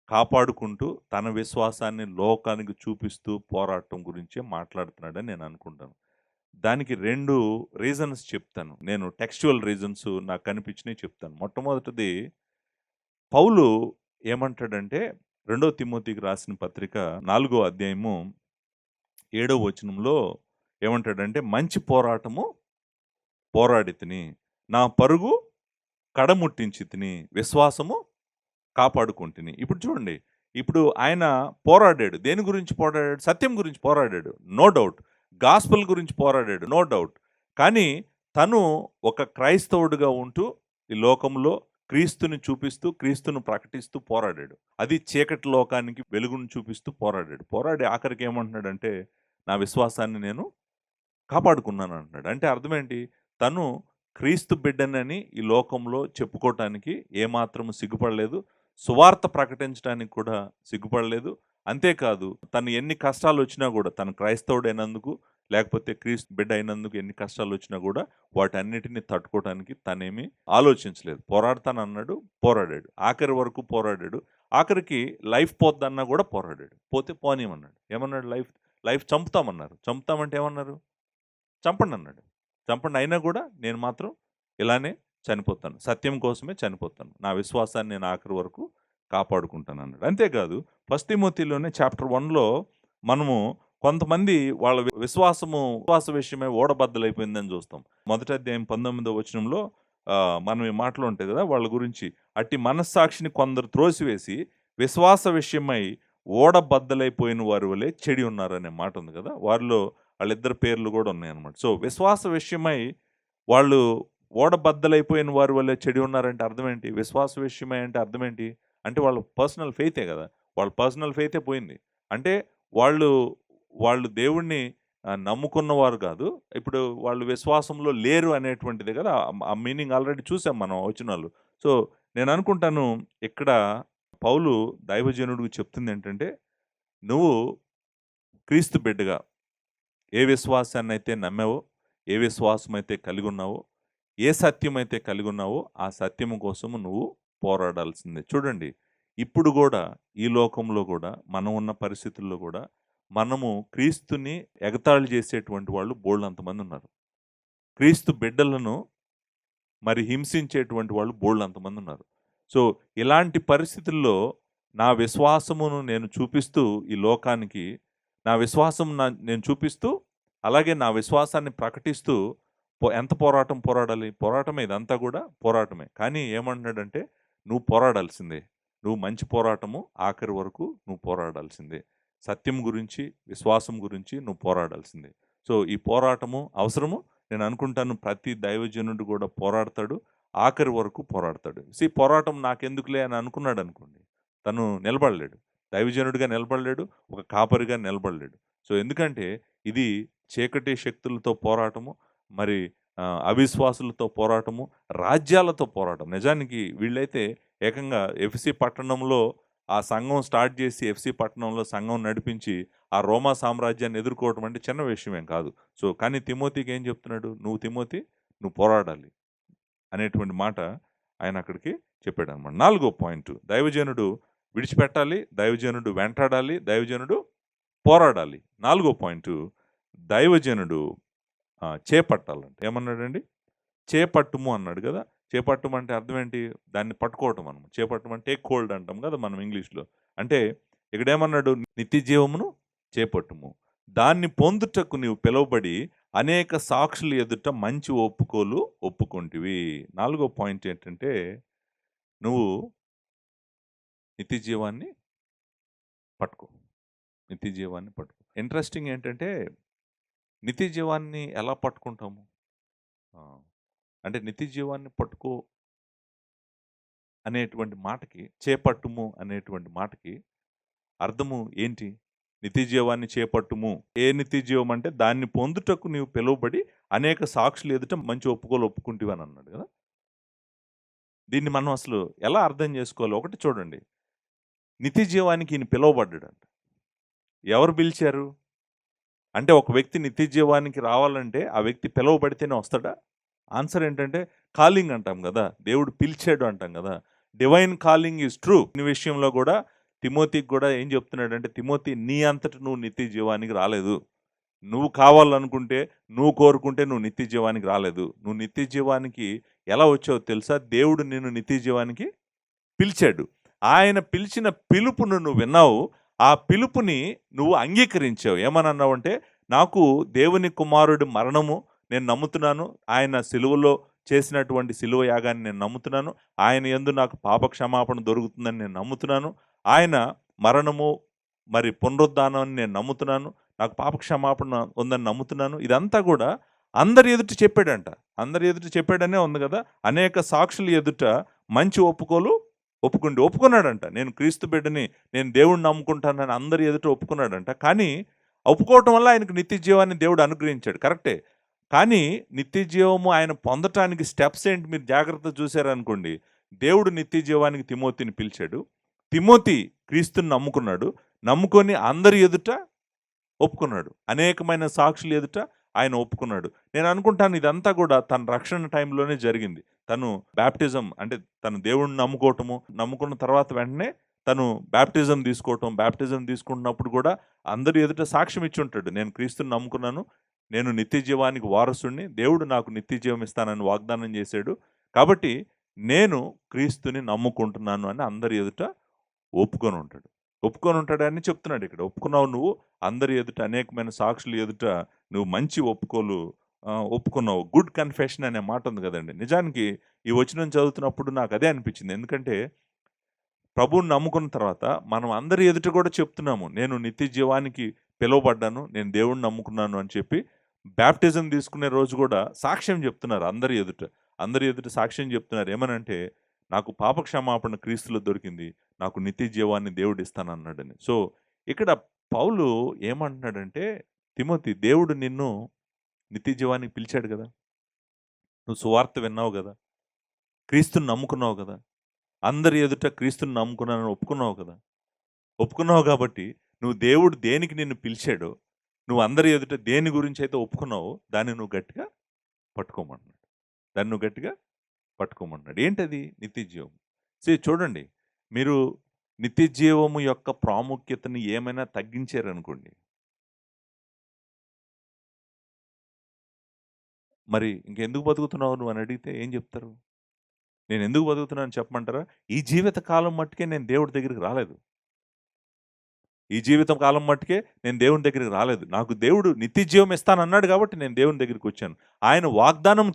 కాపాడుకుంటూ తన విశ్వాసాన్ని లోకానికి చూపిస్తూ పోరాటం గురించే మాట్లాడుతున్నాడని నేను అనుకుంటాను. దానికి 2 రీజన్స్ చెప్తాను. నేను టెక్స్చువల్ రీజన్స్ నాకు కనిపించినయి చెప్తాను. మొట్టమొదటిది పౌలు ఏమంటాడంటే 2 తిమోతికి రాసిన పత్రిక 4 అధ్యాయము 7 వచనంలో ఏమంటాడంటే, మంచి పోరాటము పోరాడితిని, నా పరుగు కడముట్టించితిని, విశ్వాసము కాపాడుకుంటుని. ఇప్పుడు చూడండి, ఇప్పుడు ఆయన పోరాడాడు. దేని గురించి పోరాడాడు? సత్యం గురించి పోరాడాడు. No doubt. గాస్పెల్ గురించి పోరాడాడు. No doubt. కానీ తను ఒక క్రైస్తవుడిగా ఉంటూ ఈ లోకంలో క్రీస్తుని చూపిస్తూ, క్రీస్తును ప్రకటిస్తూ పోరాడాడు. అది చీకటి లోకానికి వెలుగును చూపిస్తూ పోరాడాడు. పోరాడి ఆఖరికి ఏమంటున్నాడంటే, నా విశ్వాసాన్ని నేను కాపాడుకున్నాను అంటున్నాడు. అంటే అర్థమేంటి? తను క్రీస్తు బిడ్డనని ఈ లోకంలో చెప్పుకోవటానికి ఏమాత్రము సిగ్గుపడలేదు. సువార్త ప్రకటించడానికి కూడా సిగ్గుపడలేదు. అంతేకాదు, తను ఎన్ని కష్టాలు వచ్చినా కూడా, తను క్రైస్తవుడైనందుకు లేకపోతే క్రీస్తు బిడ్డ అయినందుకు ఎన్ని కష్టాలు వచ్చినా కూడా వాటన్నిటిని తట్టుకోవడానికి తనేమీ ఆలోచించలేదు. పోరాడతానన్నాడు, పోరాడాడు. ఆఖరి వరకు పోరాడాడు. ఆఖరికి లైఫ్ పోద్దన్నా కూడా పోరాడాడు. పోతే పోనీయమన్నాడు. ఏమన్నాడు? లైఫ్ చంపుతామన్నారు. చంపుతామంటే ఏమన్నారు? చంపండి అన్నాడు. చంపండి, అయినా కూడా నేను మాత్రం ఇలానే చనిపోతాను, సత్యం కోసమే చనిపోతాను, నా విశ్వాసాన్ని నేను ఆఖరి వరకు కాపాడుకుంటాను అన్నాడు. అంతేకాదు, 1 తిమోతిలోనే చాప్టర్ 1లో మనము కొంతమంది వాళ్ళ విశ్వాస విషయమై ఓడబద్దలైపోయిందని చూస్తాం. మొదటి అధ్యాయం 19వ వచనంలో మనం ఈ మాటలు ఉంటాయి కదా, వాళ్ళ గురించి, అట్టి మనస్సాక్షిని కొందరు త్రోసివేసి విశ్వాస విషయమై ఓడబద్దలైపోయిన వారి వలె చెడి ఉన్నారనే మాట ఉంది కదా, వారిలో వాళ్ళిద్దరు పేర్లు కూడా ఉన్నాయన్నమాట. సో విశ్వాస విషయమై వాళ్ళు ఓడబద్దలైపోయిన వారి వల్ల చెడి ఉన్నారంటే అర్థం ఏంటి? విశ్వాస విషయమై అంటే అర్థం ఏంటి? అంటే వాళ్ళ పర్సనల్ ఫెయితే కదా, వాళ్ళ పర్సనల్ ఫెయితే పోయింది. అంటే వాళ్ళు దేవుణ్ణి నమ్ముకున్నవారు కాదు, ఇప్పుడు వాళ్ళు విశ్వాసంలో లేరు అనేటువంటిది కదా ఆ మీనింగ్. ఆల్రెడీ చూసాం మనం వచనాలు. సో నేను అనుకుంటాను, ఇక్కడ పౌలు దైవజనుడికి చెప్తుంది ఏంటంటే, నువ్వు క్రీస్తు బిడ్డగా ఏ విశ్వాసాన్ని అయితే నమ్మావో, ఏ విశ్వాసం అయితే కలిగి ఉన్నావో, ఏ సత్యం అయితే కలిగి ఉన్నావో ఆ సత్యము కోసము నువ్వు పోరాడాల్సిందే. చూడండి, ఇప్పుడు కూడా ఈ లోకంలో కూడా మనం ఉన్న పరిస్థితుల్లో కూడా మనము క్రీస్తుని ఎగతాళి చేసేటువంటి వాళ్ళు బోల్డంతమంది ఉన్నారు. క్రీస్తు బిడ్డలను మరి హింసించేటువంటి వాళ్ళు బోల్డంతమంది ఉన్నారు. సో ఇలాంటి పరిస్థితుల్లో నా విశ్వాసమును నేను చూపిస్తూ ఈ లోకానికి నా విశ్వాసం నేను చూపిస్తూ, అలాగే నా విశ్వాసాన్ని ప్రకటిస్తూ ఎంత పోరాడాలి? పోరాటమే, ఇదంతా కూడా పోరాటమే. కానీ ఏమంటున్నాడంటే, నువ్వు పోరాడాల్సిందే. నువ్వు మంచి పోరాటము ఆఖరి వరకు నువ్వు పోరాడాల్సిందే. సత్యం గురించి, విశ్వాసం గురించి నువ్వు పోరాడాల్సిందే. సో ఈ పోరాటము అవసరము. నేను అనుకుంటాను ప్రతి దైవజనుడు కూడా పోరాడతాడు, ఆఖరి వరకు పోరాడతాడు. పోరాటం నాకెందుకులే అని అనుకున్నాడు అనుకోండి, తను నిలబడలేడు, దైవజనుడిగా నిలబడలేడు, ఒక కాపరిగా నిలబడలేడు. సో ఎందుకంటే ఇది చీకటి శక్తులతో పోరాటము, మరి అవిశ్వాసులతో పోరాటము, రాజ్యాలతో పోరాటం. నిజానికి వీళ్ళైతే ఏకంగా ఎఫ్సి పట్టణంలో ఆ సంఘం స్టార్ట్ చేసి, ఎఫ్సి పట్టణంలో సంఘం నడిపించి ఆ రోమా సామ్రాజ్యాన్ని ఎదుర్కోవడం అంటే చిన్న విషయమేం కాదు. సో కానీ తిమోతికి ఏం చెప్తున్నాడు? నువ్వు పోరాడాలి అనేటువంటి మాట ఆయన అక్కడికి చెప్పాడు అనమాట. 4వ పాయింట్, దైవజనుడు విడిచిపెట్టాలి, దైవజనుడు వెంటాడాలి, దైవజనుడు పోరాడాలి. 4వ పాయింట్, దైవజనుడు చేపట్టాలంటే ఏమన్నాడండి? చేపట్టుము అన్నాడు కదా. చేపట్టము అంటే అర్థం ఏంటి? దాన్ని పట్టుకోవటం. మనం చేపట్టం అంటే టేక్ హోల్డ్ అంటాం కదా మనం ఇంగ్లీష్లో. అంటే ఇక్కడేమన్నాడు? నిత్య జీవమును చేపట్టుము, దాన్ని పొందుటకు నీవు పిలువబడి అనేక సాక్షుల ఎదుట మంచి ఒప్పుకొంటివి. 4వ పాయింట్ ఏంటంటే, నువ్వు నిత్య జీవాన్ని పట్టుకో. నిత్య జీవాన్ని పట్టుకో. ఇంట్రెస్టింగ్ ఏంటంటే, నిత్య జీవాన్ని ఎలా పట్టుకుంటాము? అంటే నిత్య జీవాన్ని పట్టుకో అనేటువంటి మాటకి, చేపట్టుము అనేటువంటి మాటకి అర్థము ఏంటి? నిత్య జీవాన్ని చేపట్టుము. ఏ నిత్య జీవం అంటే, దాన్ని పొందుటకు నీవు పిలువబడి అనేక సాక్షులు ఎదుట మంచి ఒప్పుకుంటివి అని అన్నాడు కదా. దీన్ని మనం అసలు ఎలా అర్థం చేసుకోవాలి? ఒకటి చూడండి, నిత్య జీవానికి ఈయన పిలువబడ్డాడంట. ఎవరు పిలిచారు? అంటే ఒక వ్యక్తి నిత్య జీవానికి రావాలంటే ఆ వ్యక్తి పిలువబడితేనే వస్తాడా? ఆన్సర్ ఏంటంటే, కాలింగ్ అంటాం కదా, దేవుడు పిలిచాడు అంటాం కదా. Divine calling is true. ఈ విషయంలో కూడా తిమోతికి కూడా ఏం చెప్తున్నాడంటే, తిమోతి నీ అంతట నువ్వు నిత్య జీవానికి రాలేదు. నువ్వు కావాలనుకుంటే, నువ్వు కోరుకుంటే నువ్వు నిత్య జీవానికి రాలేదు. నువ్వు నిత్య జీవానికి ఎలా వచ్చావో తెలుసా? దేవుడు నిన్ను నిత్య జీవానికి పిలిచాడు. ఆయన పిలిచిన పిలుపును నువ్వు విన్నావు. ఆ పిలుపుని నువ్వు అంగీకరించావు. ఏమనన్నావంటే, నాకు దేవుని కుమారుడి మరణము నేను నమ్ముతున్నాను. ఆయన సిలువలో చేసినటువంటి సిలువ యాగాన్ని నేను నమ్ముతున్నాను. ఆయన యందు నాకు పాప క్షమాపణ దొరుకుతుందని నేను నమ్ముతున్నాను. ఆయన మరణము మరి పునరుద్ధానాన్ని నేను నమ్ముతున్నాను. నాకు పాప క్షమాపణ ఉందని నమ్ముతున్నాను. ఇదంతా కూడా అందరి ఎదుట చెప్పాడంట. అందరి ఎదుట చెప్పాడనే ఉంది కదా! అనేక సాక్షుల ఎదుట మంచి ఒప్పుకున్నాడంట. నేను క్రీస్తు బిడ్డని, నేను దేవుడిని నమ్ముకుంటానని అందరి ఎదుట ఒప్పుకున్నాడంట. కానీ ఒప్పుకోవటం వల్ల ఆయనకు నిత్య జీవాన్ని దేవుడు అనుగ్రహించాడు. కరెక్టే. కానీ నిత్య జీవము ఆయన పొందటానికి స్టెప్స్ ఏంటి మీరు జాగ్రత్తగా చూసారనుకోండి. దేవుడు నిత్య జీవానికి తిమోతిని పిలిచాడు. తిమోతి క్రీస్తుని నమ్ముకున్నాడు. నమ్ముకొని అందరి ఎదుట ఒప్పుకున్నాడు. అనేకమైన సాక్షుల ఎదుట ఆయన ఒప్పుకున్నాడు. నేను అనుకుంటాను ఇదంతా కూడా తన రక్షణ టైంలోనే జరిగింది. తను బాప్టిజం అంటే తను దేవుడిని నమ్ముకున్న తర్వాత వెంటనే తను బాప్టిజం తీసుకుంటున్నప్పుడు కూడా అందరి ఎదుట సాక్ష్యం ఇచ్చి ఉంటాడు. నేను క్రీస్తుని నమ్ముకున్నాను. నేను నిత్య జీవానికి వారసుడిని. దేవుడు నాకు నిత్య జీవం ఇస్తానని వాగ్దానం చేశాడు. కాబట్టి నేను క్రీస్తుని నమ్ముకుంటున్నాను అని అందరి ఎదుట ఒప్పుకొని ఉంటాడని చెప్తున్నాడు ఇక్కడ. ఒప్పుకున్నావు నువ్వు అందరి ఎదుట, అనేకమైన సాక్షుల ఎదుట నువ్వు మంచి ఒప్పుకున్నావు. గుడ్ కన్ఫెషన్ అనే మాట ఉంది కదండి. నిజానికి ఈ వచనం చదువుతున్నప్పుడు నాకు అదే అనిపించింది. ఎందుకంటే ప్రభువుని నమ్ముకున్న తర్వాత మనం అందరి ఎదుట కూడా చెప్తున్నాము, నేను నిత్య జీవానికి పిలువబడ్డాను, నేను దేవుణ్ణి నమ్ముకున్నాను అని చెప్పి బ్యాప్టిజం తీసుకునే రోజు కూడా సాక్ష్యం చెప్తున్నారు. అందరి ఎదుట సాక్ష్యం చెప్తున్నారు. ఏమనంటే, నాకు పాప క్షమాపణ క్రీస్తులో దొరికింది, నాకు నిత్య జీవాన్ని దేవుడు ఇస్తానన్నాడని. సో ఇక్కడ పౌలు ఏమంటున్నాడంటే, తిమోతి, దేవుడు నిన్ను నిత్య జీవానికి పిలిచాడు కదా, నువ్వు సువార్త విన్నావు కదా, క్రీస్తుని నమ్ముకున్నావు కదా, అందరి ఎదుట క్రీస్తుని నమ్ముకున్నానని ఒప్పుకున్నావు కాబట్టి నువ్వు దేవుడు దేనికి నిన్ను పిలిచాడో, నువ్వు అందరి ఎదుట దేని గురించి అయితే ఒప్పుకున్నావో దాన్ని నువ్వు గట్టిగా పట్టుకోమన్నాడు. ఏంటది? నిత్య జీవం. చూడండి, మీరు నిత్య జీవము యొక్క ప్రాముఖ్యతని ఏమైనా తగ్గించారనుకోండి, మరి ఇంకెందుకు బతుకుతున్నావు నువ్వు అని అడిగితే ఏం చెప్తారు? నేను ఎందుకు బతుకుతున్నాను చెప్పమంటారా? ఈ జీవిత కాలం మట్టుకే నేను దేవుడి దగ్గరికి రాలేదు. నేను దేవుని దగ్గరికి రాలేదు. నాకు దేవుడు నిత్య జీవం ఇస్తానన్నాడు కాబట్టి నేను దేవుని దగ్గరికి వచ్చాను. ఆయనే వాగ్దానం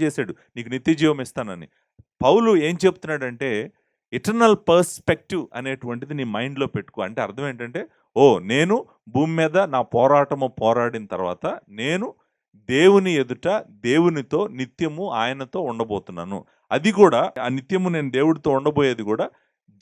చేశాడు నీకు నిత్య జీవం ఇస్తానని. పౌలు ఏం చెప్తున్నాడంటే, ఇటర్నల్ పర్స్పెక్టివ్ అనేటువంటిది నీ మైండ్లో పెట్టుకో. అంటే అర్థం ఏంటంటే, నేను భూమి మీద నా పోరాడిన తర్వాత నేను దేవుని ఎదుట దేవునితో నిత్యము ఆయనతో ఉండబోతున్నాను. అది కూడా ఆ నిత్యము నేను దేవుడితో ఉండబోయేది కూడా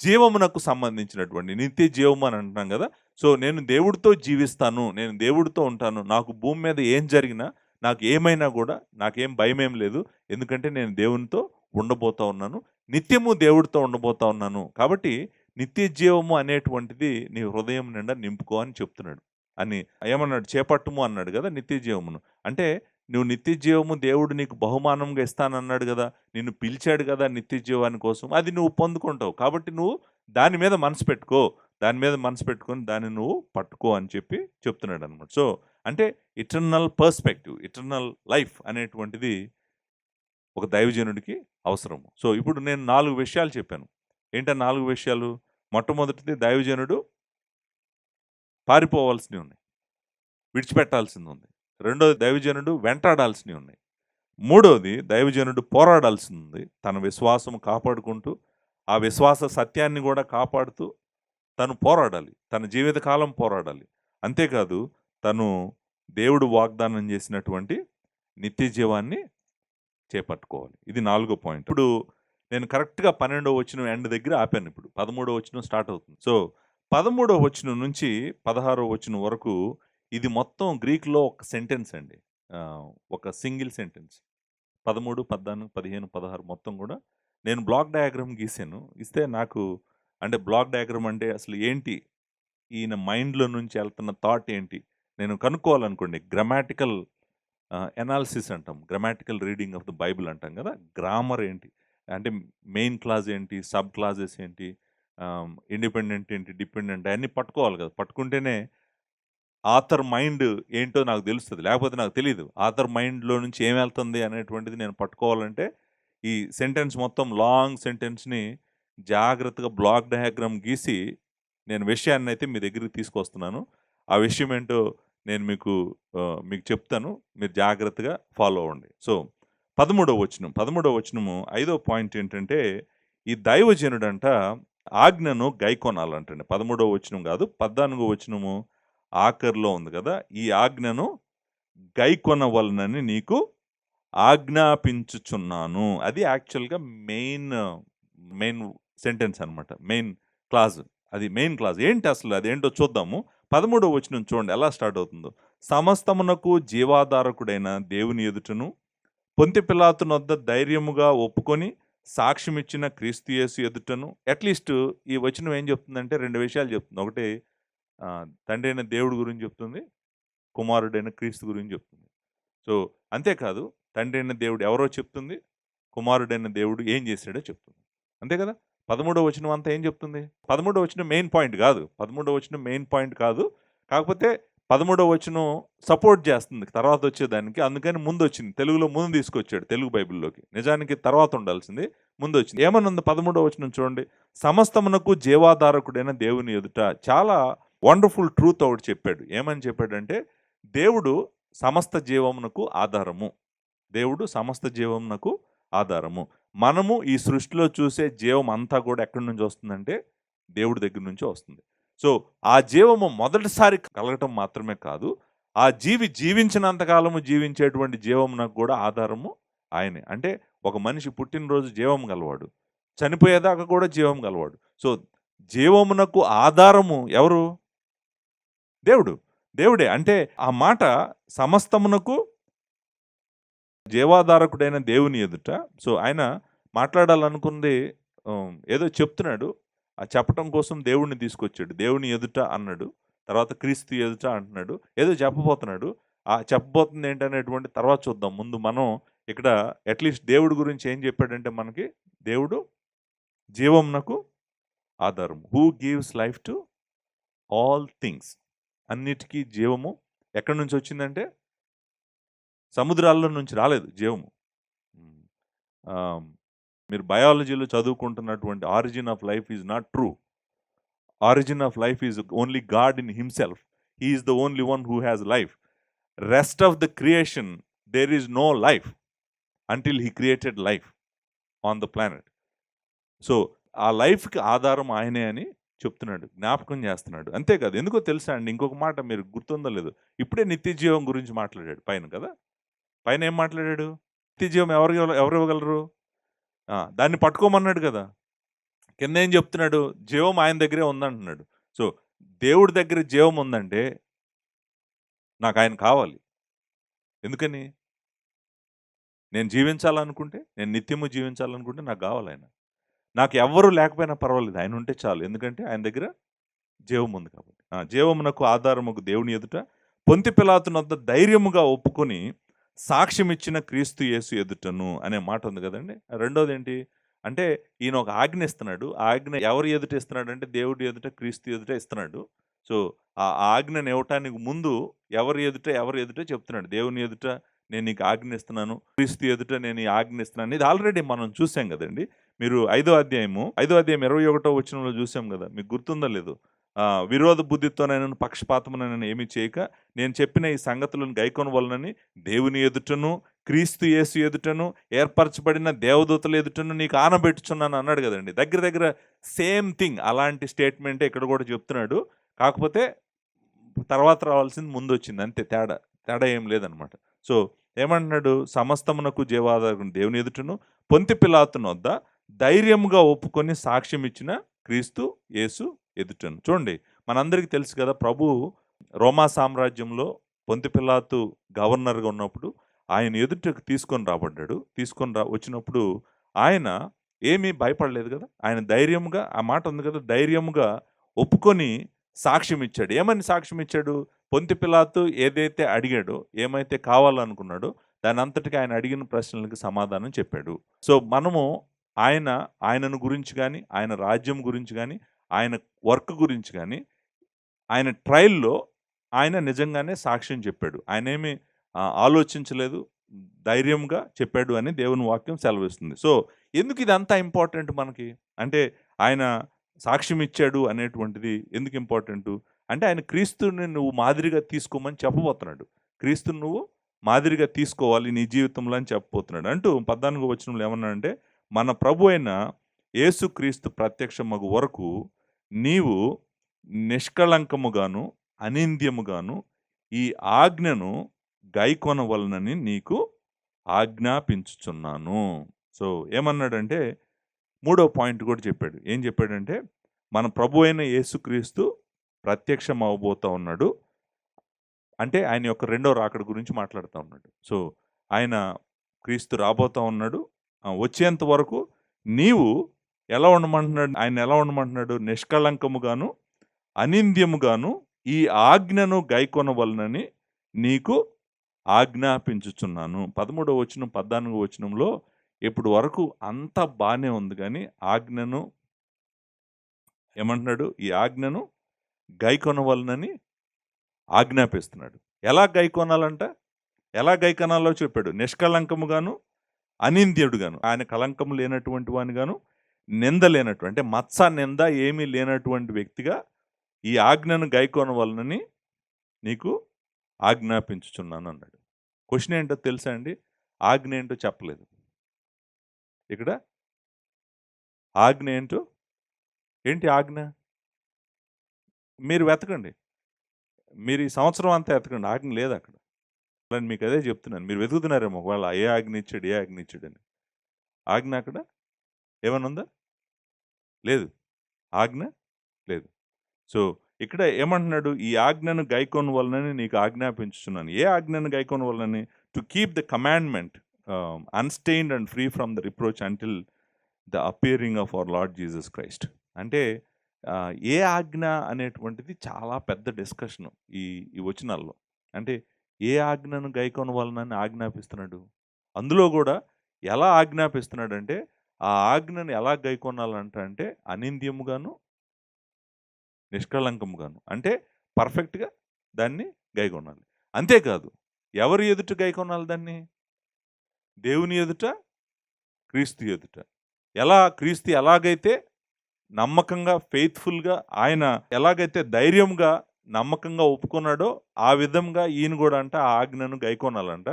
జీవమునకు సంబంధించినటువంటి నిత్య జీవము అని అంటున్నాం కదా. సో నేను దేవుడితో జీవిస్తాను, నేను దేవుడితో ఉంటాను. నాకు భూమి మీద ఏం జరిగినా, నాకు ఏమైనా కూడా నాకేం భయమేం లేదు. ఎందుకంటే నేను దేవునితో ఉండబోతా ఉన్నాను, నిత్యము దేవుడితో ఉండబోతా ఉన్నాను. కాబట్టి నిత్య జీవము అనేటువంటిది నీ హృదయం నిండా నింపుకో అని చెప్తున్నాడు. అని ఏమన్నాడు? చేపట్టుము అన్నాడు కదా నిత్య జీవమును. అంటే నువ్వు నిత్య జీవము దేవుడు నీకు బహుమానంగా ఇస్తానన్నాడు కదా, నిన్ను పిలిచాడు కదా నిత్య జీవాని కోసం, అది నువ్వు పొందుకుంటావు. కాబట్టి నువ్వు దాని మీద మనసు పెట్టుకొని దాన్ని నువ్వు పట్టుకో అని చెప్తున్నాడు అనమాట. సో అంటే ఇటర్నల్ పర్స్పెక్టివ్, ఇటర్నల్ లైఫ్ అనేటువంటిది ఒక దైవజనుడికి అవసరము. సో ఇప్పుడు నేను 4 విషయాలు చెప్పాను. ఏంటో 4 విషయాలు? మొట్టమొదటిది, దైవజనుడు పారిపోవాల్సినవి ఉన్నాయి, విడిచిపెట్టాల్సింది ఉంది. రెండోది, దైవజనుడు వెంటాడాల్సినవి ఉన్నాయి. మూడోది, దైవజనుడు పోరాడాల్సింది ఉంది. తన విశ్వాసం కాపాడుకుంటూ, ఆ విశ్వాస సత్యాన్ని కూడా కాపాడుతూ తను పోరాడాలి, తన జీవితకాలం పోరాడాలి. అంతేకాదు తను దేవుడు వాగ్దానం చేసినటువంటి నిత్య జీవాన్ని చేపట్టుకోవాలి. ఇది 4వ పాయింట్. ఇప్పుడు నేను కరెక్ట్గా 12వ వచనం ఎండ్ దగ్గర ఆపాను. ఇప్పుడు 13వ వచనం స్టార్ట్ అవుతుంది. సో 13వ వచనం నుంచి 16వ వచనం వరకు ఇది మొత్తం గ్రీక్లో ఒక సెంటెన్స్ అండి, ఒక సింగిల్ సెంటెన్స్. 13, 14, 15, 16 మొత్తం కూడా నేను బ్లాక్ డయాగ్రామ్ గీసాను. ఇస్తే నాకు అంటే బ్లాక్ డయాగ్రామ్ అంటే అసలు ఏంటి, ఈయన మైండ్లో నుంచి వెళ్తున్న థాట్ ఏంటి నేను కనుక్కోవాలనుకోండి. గ్రామాటికల్ ఎనాలిసిస్ అంటాం, grammatical reading of the Bible అంటాం కదా. గ్రామర్ ఏంటి అంటే, మెయిన్ క్లాజ్ ఏంటి, సబ్ క్లాజెస్ ఏంటి, ఇండిపెండెంట్ ఏంటి, డిపెండెంట్ అన్నీ పట్టుకోవాలి కదా! పట్టుకుంటేనే ఆథర్ మైండ్ ఏంటో నాకు తెలుస్తది. లేకపోతే నాకు తెలీదు. ఆథర్ మైండ్‌లో నుంచి ఏం వెళ్తుంది అనేటువంటిది నేను పట్టుకోవాలంటే, ఈ సెంటెన్స్ మొత్తం లాంగ్ సెంటెన్స్‌ని జాగ్రత్తగా బ్లాక్ డయాగ్రామ్ గీసి, నేను విషయాన్నయితే మీ దగ్గరికి తీసుకొస్తున్నాను. ఆ విషయం ఏంటో నేను మీకు చెప్తాను. మీరు జాగ్రత్తగా ఫాలో అవ్వండి. సో, 13వ వచనము 5వ పాయింట్ ఏంటంటే, ఈ దైవజనుడంట ఆజ్ఞను గైకొనాలంటండి. 13వ వచనం కాదు, 14వ వచనము ఆఖరిలో ఉంది కదా! ఈ ఆజ్ఞను గైకొనవలనని నీకు ఆజ్ఞాపించుచున్నాను. అది యాక్చువల్‌గా మెయిన్ సెంటెన్స్ అనమాట. Main clause. అది మెయిన్ క్లాజ్. ఏంటి అసలు అదేంటో చూద్దాము. 13వ వచనం చూడండి ఎలా స్టార్ట్ అవుతుందో. సమస్తమునకు జీవాధారకుడైన దేవుని ఎదుటను, పొంతి పిలాతు నొద్ద ధైర్యముగా ఒప్పుకొని సాక్ష్యమిచ్చిన క్రీస్తు యేసు ఎదుటను, అట్‌లీస్ట్ ఈ వచనం ఏం చెప్తుందంటే 2 విషయాలు చెప్తుంది. ఒకటి తండ్రి అయిన దేవుడి గురించి చెప్తుంది. కుమారుడైన క్రీస్తు గురించి చెప్తుంది. సో, అంతేకాదు తండ్రి అయిన దేవుడు ఎవరో చెప్తుంది. కుమారుడైన దేవుడు ఏం చేశాడో చెప్తుంది. అంతే కదా! 13వ వచనం అంతా ఏం చెప్తుంది? 13వ వచనం మెయిన్ పాయింట్ కాదు. 13వ వచనం మెయిన్ పాయింట్ కాదు. కాకపోతే 13వ వచనం సపోర్ట్ చేస్తుంది తర్వాత వచ్చేదానికి. అందుకని ముందొచ్చింది. తెలుగులో ముందు తీసుకొచ్చాడు తెలుగు బైబిల్‌లోకి. నిజానికి తర్వాత ఉండాల్సింది. ముందొచ్చింది. ఏమనుంది 13వ వచనం చూడండి. సమస్తమునకు జీవాధారకుడైన దేవుని ఎదుట చాలా వండర్‌ఫుల్ ట్రూత్ ఒకటి చెప్పాడు. ఏమని చెప్పాడంటే, దేవుడు సమస్త జీవమునకు ఆధారము. దేవుడు సమస్త జీవమునకు ఆధారము. మనము ఈ సృష్టిలో చూసే జీవం అంతా కూడా ఎక్కడి నుంచి వస్తుందంటే, దేవుడి దగ్గర నుంచే వస్తుంది. సో, ఆ జీవము మొదటిసారి కలగటం మాత్రమే కాదు, ఆ జీవించినంత కాలము జీవించేటువంటి జీవమునకు కూడా ఆధారము ఆయనే. అంటే ఒక మనిషి పుట్టినరోజు జీవం గలవాడు. చనిపోయేదాకా కూడా జీవం గలవాడు. సో, జీవమునకు ఆధారము ఎవరు? దేవుడు. దేవుడే. అంటే ఆ మాట సమస్తమునకు జీవాధారకుడైన దేవుని ఎదుట. సో, ఆయన మాట్లాడాలనుకుంది ఏదో చెప్తున్నాడు. ఆ చెప్పటం కోసం దేవుడిని తీసుకొచ్చాడు. దేవుని ఎదుట అన్నాడు. తర్వాత క్రీస్తు ఎదుట అంటున్నాడు. ఏదో చెప్పబోతున్నాడు. ఆ చెప్పబోతుంది ఏంటనేటువంటి తర్వాత చూద్దాం. ముందు మనం ఇక్కడ అట్‌లీస్ట్ దేవుడి గురించి ఏం చెప్పాడంటే మనకి, దేవుడు జీవమునకు ఆధారం. Who gives life to all things. అన్నిటికీ జీవము ఎక్కడి నుంచి వచ్చిందంటే, సముద్రాల్లో నుంచి రాలేదు జీవము. మీరు బయాలజీలో చదువుకుంటున్నటువంటి origin of life is not true. Origin of life is only God in himself. He is the only one who has life. Rest of the creation there is no life until he created life on the planet. So, ఆ లైఫ్‌కి ఆధారం ఆయనే అని చెప్తున్నాడు. జ్ఞాపకం చేస్తున్నాడు. అంతేకాదు ఎందుకో తెలుసా అండి, ఇంకొక మాట మీరు గుర్తుందో లేదో, ఇప్పుడే నిత్య జీవం గురించి మాట్లాడాడు పైన కదా! పైన ఏం మాట్లాడాడు? నిత్య జీవం ఎవరు ఇవ్వగలరు? దాన్ని పట్టుకోమన్నాడు కదా! కింద ఏం చెప్తున్నాడు? జీవం ఆయన దగ్గరే ఉందంటున్నాడు. సో, దేవుడి దగ్గర జీవం ఉందంటే నాకు ఆయన కావాలి. ఎందుకని? నేను జీవించాలనుకుంటే, నేను నిత్యము జీవించాలనుకుంటే నాకు కావాలాయన. నాకు ఎవ్వరు లేకపోయినా పర్వాలేదు. ఆయన ఉంటే చాలు. ఎందుకంటే ఆయన దగ్గర జీవం ఉంది కాబట్టి. జీవమునకు ఆధారముకు దేవుని ఎదుట పొంతి పిలాతు నొద్ద ధైర్యముగా ఒప్పుకొని సాక్ష్యమిచ్చిన క్రీస్తు యేసు ఎదుటను అనే మాట ఉంది కదండి. రెండోదేంటి అంటే, ఈయన ఒక ఆజ్ఞ ఇస్తున్నాడు. ఆ ఆజ్ఞ ఎవరి ఎదుట ఇస్తున్నాడు అంటే, దేవుడి ఎదుట క్రీస్తు ఎదుట ఇస్తున్నాడు. సో, ఆ ఆజ్ఞను ఇవ్వటానికి ముందు ఎవరి ఎదుట చెప్తున్నాడు. దేవుని ఎదుట నేను నీకు ఆజ్ఞ ఇస్తున్నాను, క్రీస్తు ఎదుట నేను ఈ ఆజ్ఞ ఇస్తున్నాను. ఇది ఆల్రెడీ మనం చూసాం కదండి. మీరు 5వ అధ్యాయం 21వ వచనంలో చూసాం కదా! మీకు గుర్తుందో లేదో? విరోధ బుద్ధితోనైనను పక్షపాతమునైనను ఏమీ చేయక, నేను చెప్పిన ఈ సంగతులను గైకొనవలెనని దేవుని ఎదుటను, క్రీస్తు యేసు ఎదుటను, ఏర్పరచబడిన దేవదూతల ఎదుటను నీకు ఆనబెట్టుచున్నాను అన్నాడు కదండి. దగ్గర దగ్గర సేమ్ థింగ్ అలాంటి స్టేట్మెంటే ఇక్కడ కూడా చెప్తున్నాడు. కాకపోతే తర్వాత రావాల్సింది ముందొచ్చింది అంతే తేడా. తేడా ఏం లేదనమాట. సో, ఏమంటున్నాడు? సమస్తమునకు జీవాధారకుని దేవుని ఎదుటను, పొంతి పిలాతు నొద్ద ధైర్యముగా ఒప్పుకొని సాక్ష్యం ఇచ్చిన క్రీస్తు యేసు ఎదుటను. చూడండి, మనందరికీ తెలుసు కదా, ప్రభువు రోమా సామ్రాజ్యంలో పొంతి పిలాతు గవర్నర్‌గా ఉన్నప్పుడు ఆయన ఎదుటకు తీసుకొని రాబడ్డాడు. వచ్చినప్పుడు ఆయన ఏమీ భయపడలేదు కదా! ఆయన ధైర్యముగా, ఆ మాట ఉంది కదా, ధైర్యముగా ఒప్పుకొని సాక్ష్యం ఇచ్చాడు. ఏమని సాక్ష్యం ఇచ్చాడు? పొంతి పిలాతు ఏదైతే అడిగాడో, ఏమైతే కావాలనుకున్నాడో దానంతటికి ఆయన అడిగిన ప్రశ్నలకు సమాధానం చెప్పాడు. సో, మనము ఆయనను గురించి గాని, ఆయన రాజ్యం గురించి గాని, ఆయన వర్క్ గురించి కానీ, ఆయన ట్రయల్‌లో ఆయన నిజంగానే సాక్ష్యం చెప్పాడు. ఆయనేమి ఆలోచించలేదు. ధైర్యంగా చెప్పాడు అని దేవుని వాక్యం సెలవిస్తుంది. సో, ఎందుకు ఇదంతా ఇంపార్టెంట్ మనకి? అంటే ఆయన సాక్ష్యం ఇచ్చాడు అనేటువంటిది ఎందుకు ఇంపార్టెంటు? అంటే ఆయన క్రీస్తుని నువ్వు మాదిరిగా తీసుకోమని చెప్పబోతున్నాడు. క్రీస్తుని నువ్వు మాదిరిగా తీసుకోవాలి నీ జీవితంలో అని చెప్పబోతున్నాడు. అంటూ 14వ వచనంలో ఏమన్నాడంటే, మన ప్రభు అయిన యేసుక్రీస్తు ప్రత్యక్షమగు వరకు నీవు నిష్కళంకముగాను, అనింద్యముగాను ఈ ఆజ్ఞను గైకొనవలనని నీకు ఆజ్ఞాపించుచున్నాను. సో, ఏమన్నాడంటే, మూడో పాయింట్ కూడా చెప్పాడు. ఏం చెప్పాడంటే, మన ప్రభు అయిన యేసుక్రీస్తు ప్రత్యక్షం అవ్వబోతా ఉన్నాడు. అంటే ఆయన యొక్క రెండో రాకడ గురించి మాట్లాడుతా ఉన్నాడు. సో, ఆయన క్రీస్తు రాబోతా ఉన్నాడు. వచ్చేంత వరకు నీవు ఎలా ఉండమంటున్నాడు? ఆయన ఎలా ఉండమంటున్నాడు? నిష్కళంకముగాను, అనింద్యముగాను ఈ ఆజ్ఞను గైకొనవలనని నీకు ఆజ్ఞాపించుచున్నాను. 13వ వచనం, 14వ వచనంలో ఇప్పటి వరకు అంతా బానే ఉంది గానీ, ఆజ్ఞను ఏమంటున్నాడు? ఈ ఆజ్ఞను గైకొనవలనని ఆజ్ఞాపిస్తున్నాడు. ఎలా గైకొనాలంట? ఎలా గైకొనాలో చెప్పాడు. నిష్కళంకముగాను, అనింద్యుడుగాను. ఆయన కళంకం లేనటువంటి వానిగాను, నింద లేనటువంటి అంటే మచ్చ, నింద ఏమీ లేనటువంటి వ్యక్తిగా ఈ ఆజ్ఞను గైకొనవలనని నీకు ఆజ్ఞాపించుచున్నాను అన్నాడు. క్వెషన్ ఏంటో తెలుసా అండి? ఆజ్ఞ ఏంటో చెప్పలేదు. ఇక్కడ ఆజ్ఞ ఏంటో ఏంటి ఆజ్ఞ? మీరు వెతకండి. మీరు ఈ సంవత్సరం అంతా వెతకండి. ఆజ్ఞ లేదక్కడ. నేను మీకు అదే చెప్తున్నాను. మీరు వెతుకుతున్నారేమో ఒకవేళ ఏ ఆజ్ఞ ఇచ్చాడు, ఏ ఆజ్ఞ ఇచ్చాడని. ఆజ్ఞ అక్కడ ఏమన్నా ఉందా? లేదు. ఆజ్ఞ లేదు. సో, ఇక్కడ ఏమంటున్నాడు? ఈ ఆజ్ఞను గైకొనవలనని నీకు ఆజ్ఞాపించుచున్నాను. ఏ ఆజ్ఞను గైకొనవలనని? To keep the commandment unstained and free from the reproach until the appearing of our Lord Jesus Christ. అంటే ఏ ఆజ్ఞ అనేటువంటిది చాలా పెద్ద డిస్కషను ఈ ఈ వచనాల్లో. అంటే ఏ ఆజ్ఞను గైకొనవలనని ఆజ్ఞాపిస్తున్నాడు? అందులో గూడా ఎలా ఆజ్ఞాపిస్తున్నాడంటే, ఆ ఆజ్ఞను ఎలా గైకొనాలంట అంటే అనింద్యముగాను, నిష్కళంకముగాను. అంటే పర్ఫెక్ట్‌గా దాన్ని గైకొనాలి. అంతేకాదు ఎవరి ఎదుట గైకొనాలి దాన్ని? దేవుని ఎదుట, క్రీస్తు ఎదుట. క్రీస్తు ఎలాగైతే నమ్మకంగా, ఫెయిత్‌ఫుల్‌గా ఆయన ఎలాగైతే ధైర్యంగా, నమ్మకంగా ఒప్పుకున్నాడో, ఆ విధంగా ఈయన గూడా అంట ఆ ఆజ్ఞను గైకొనాలంట.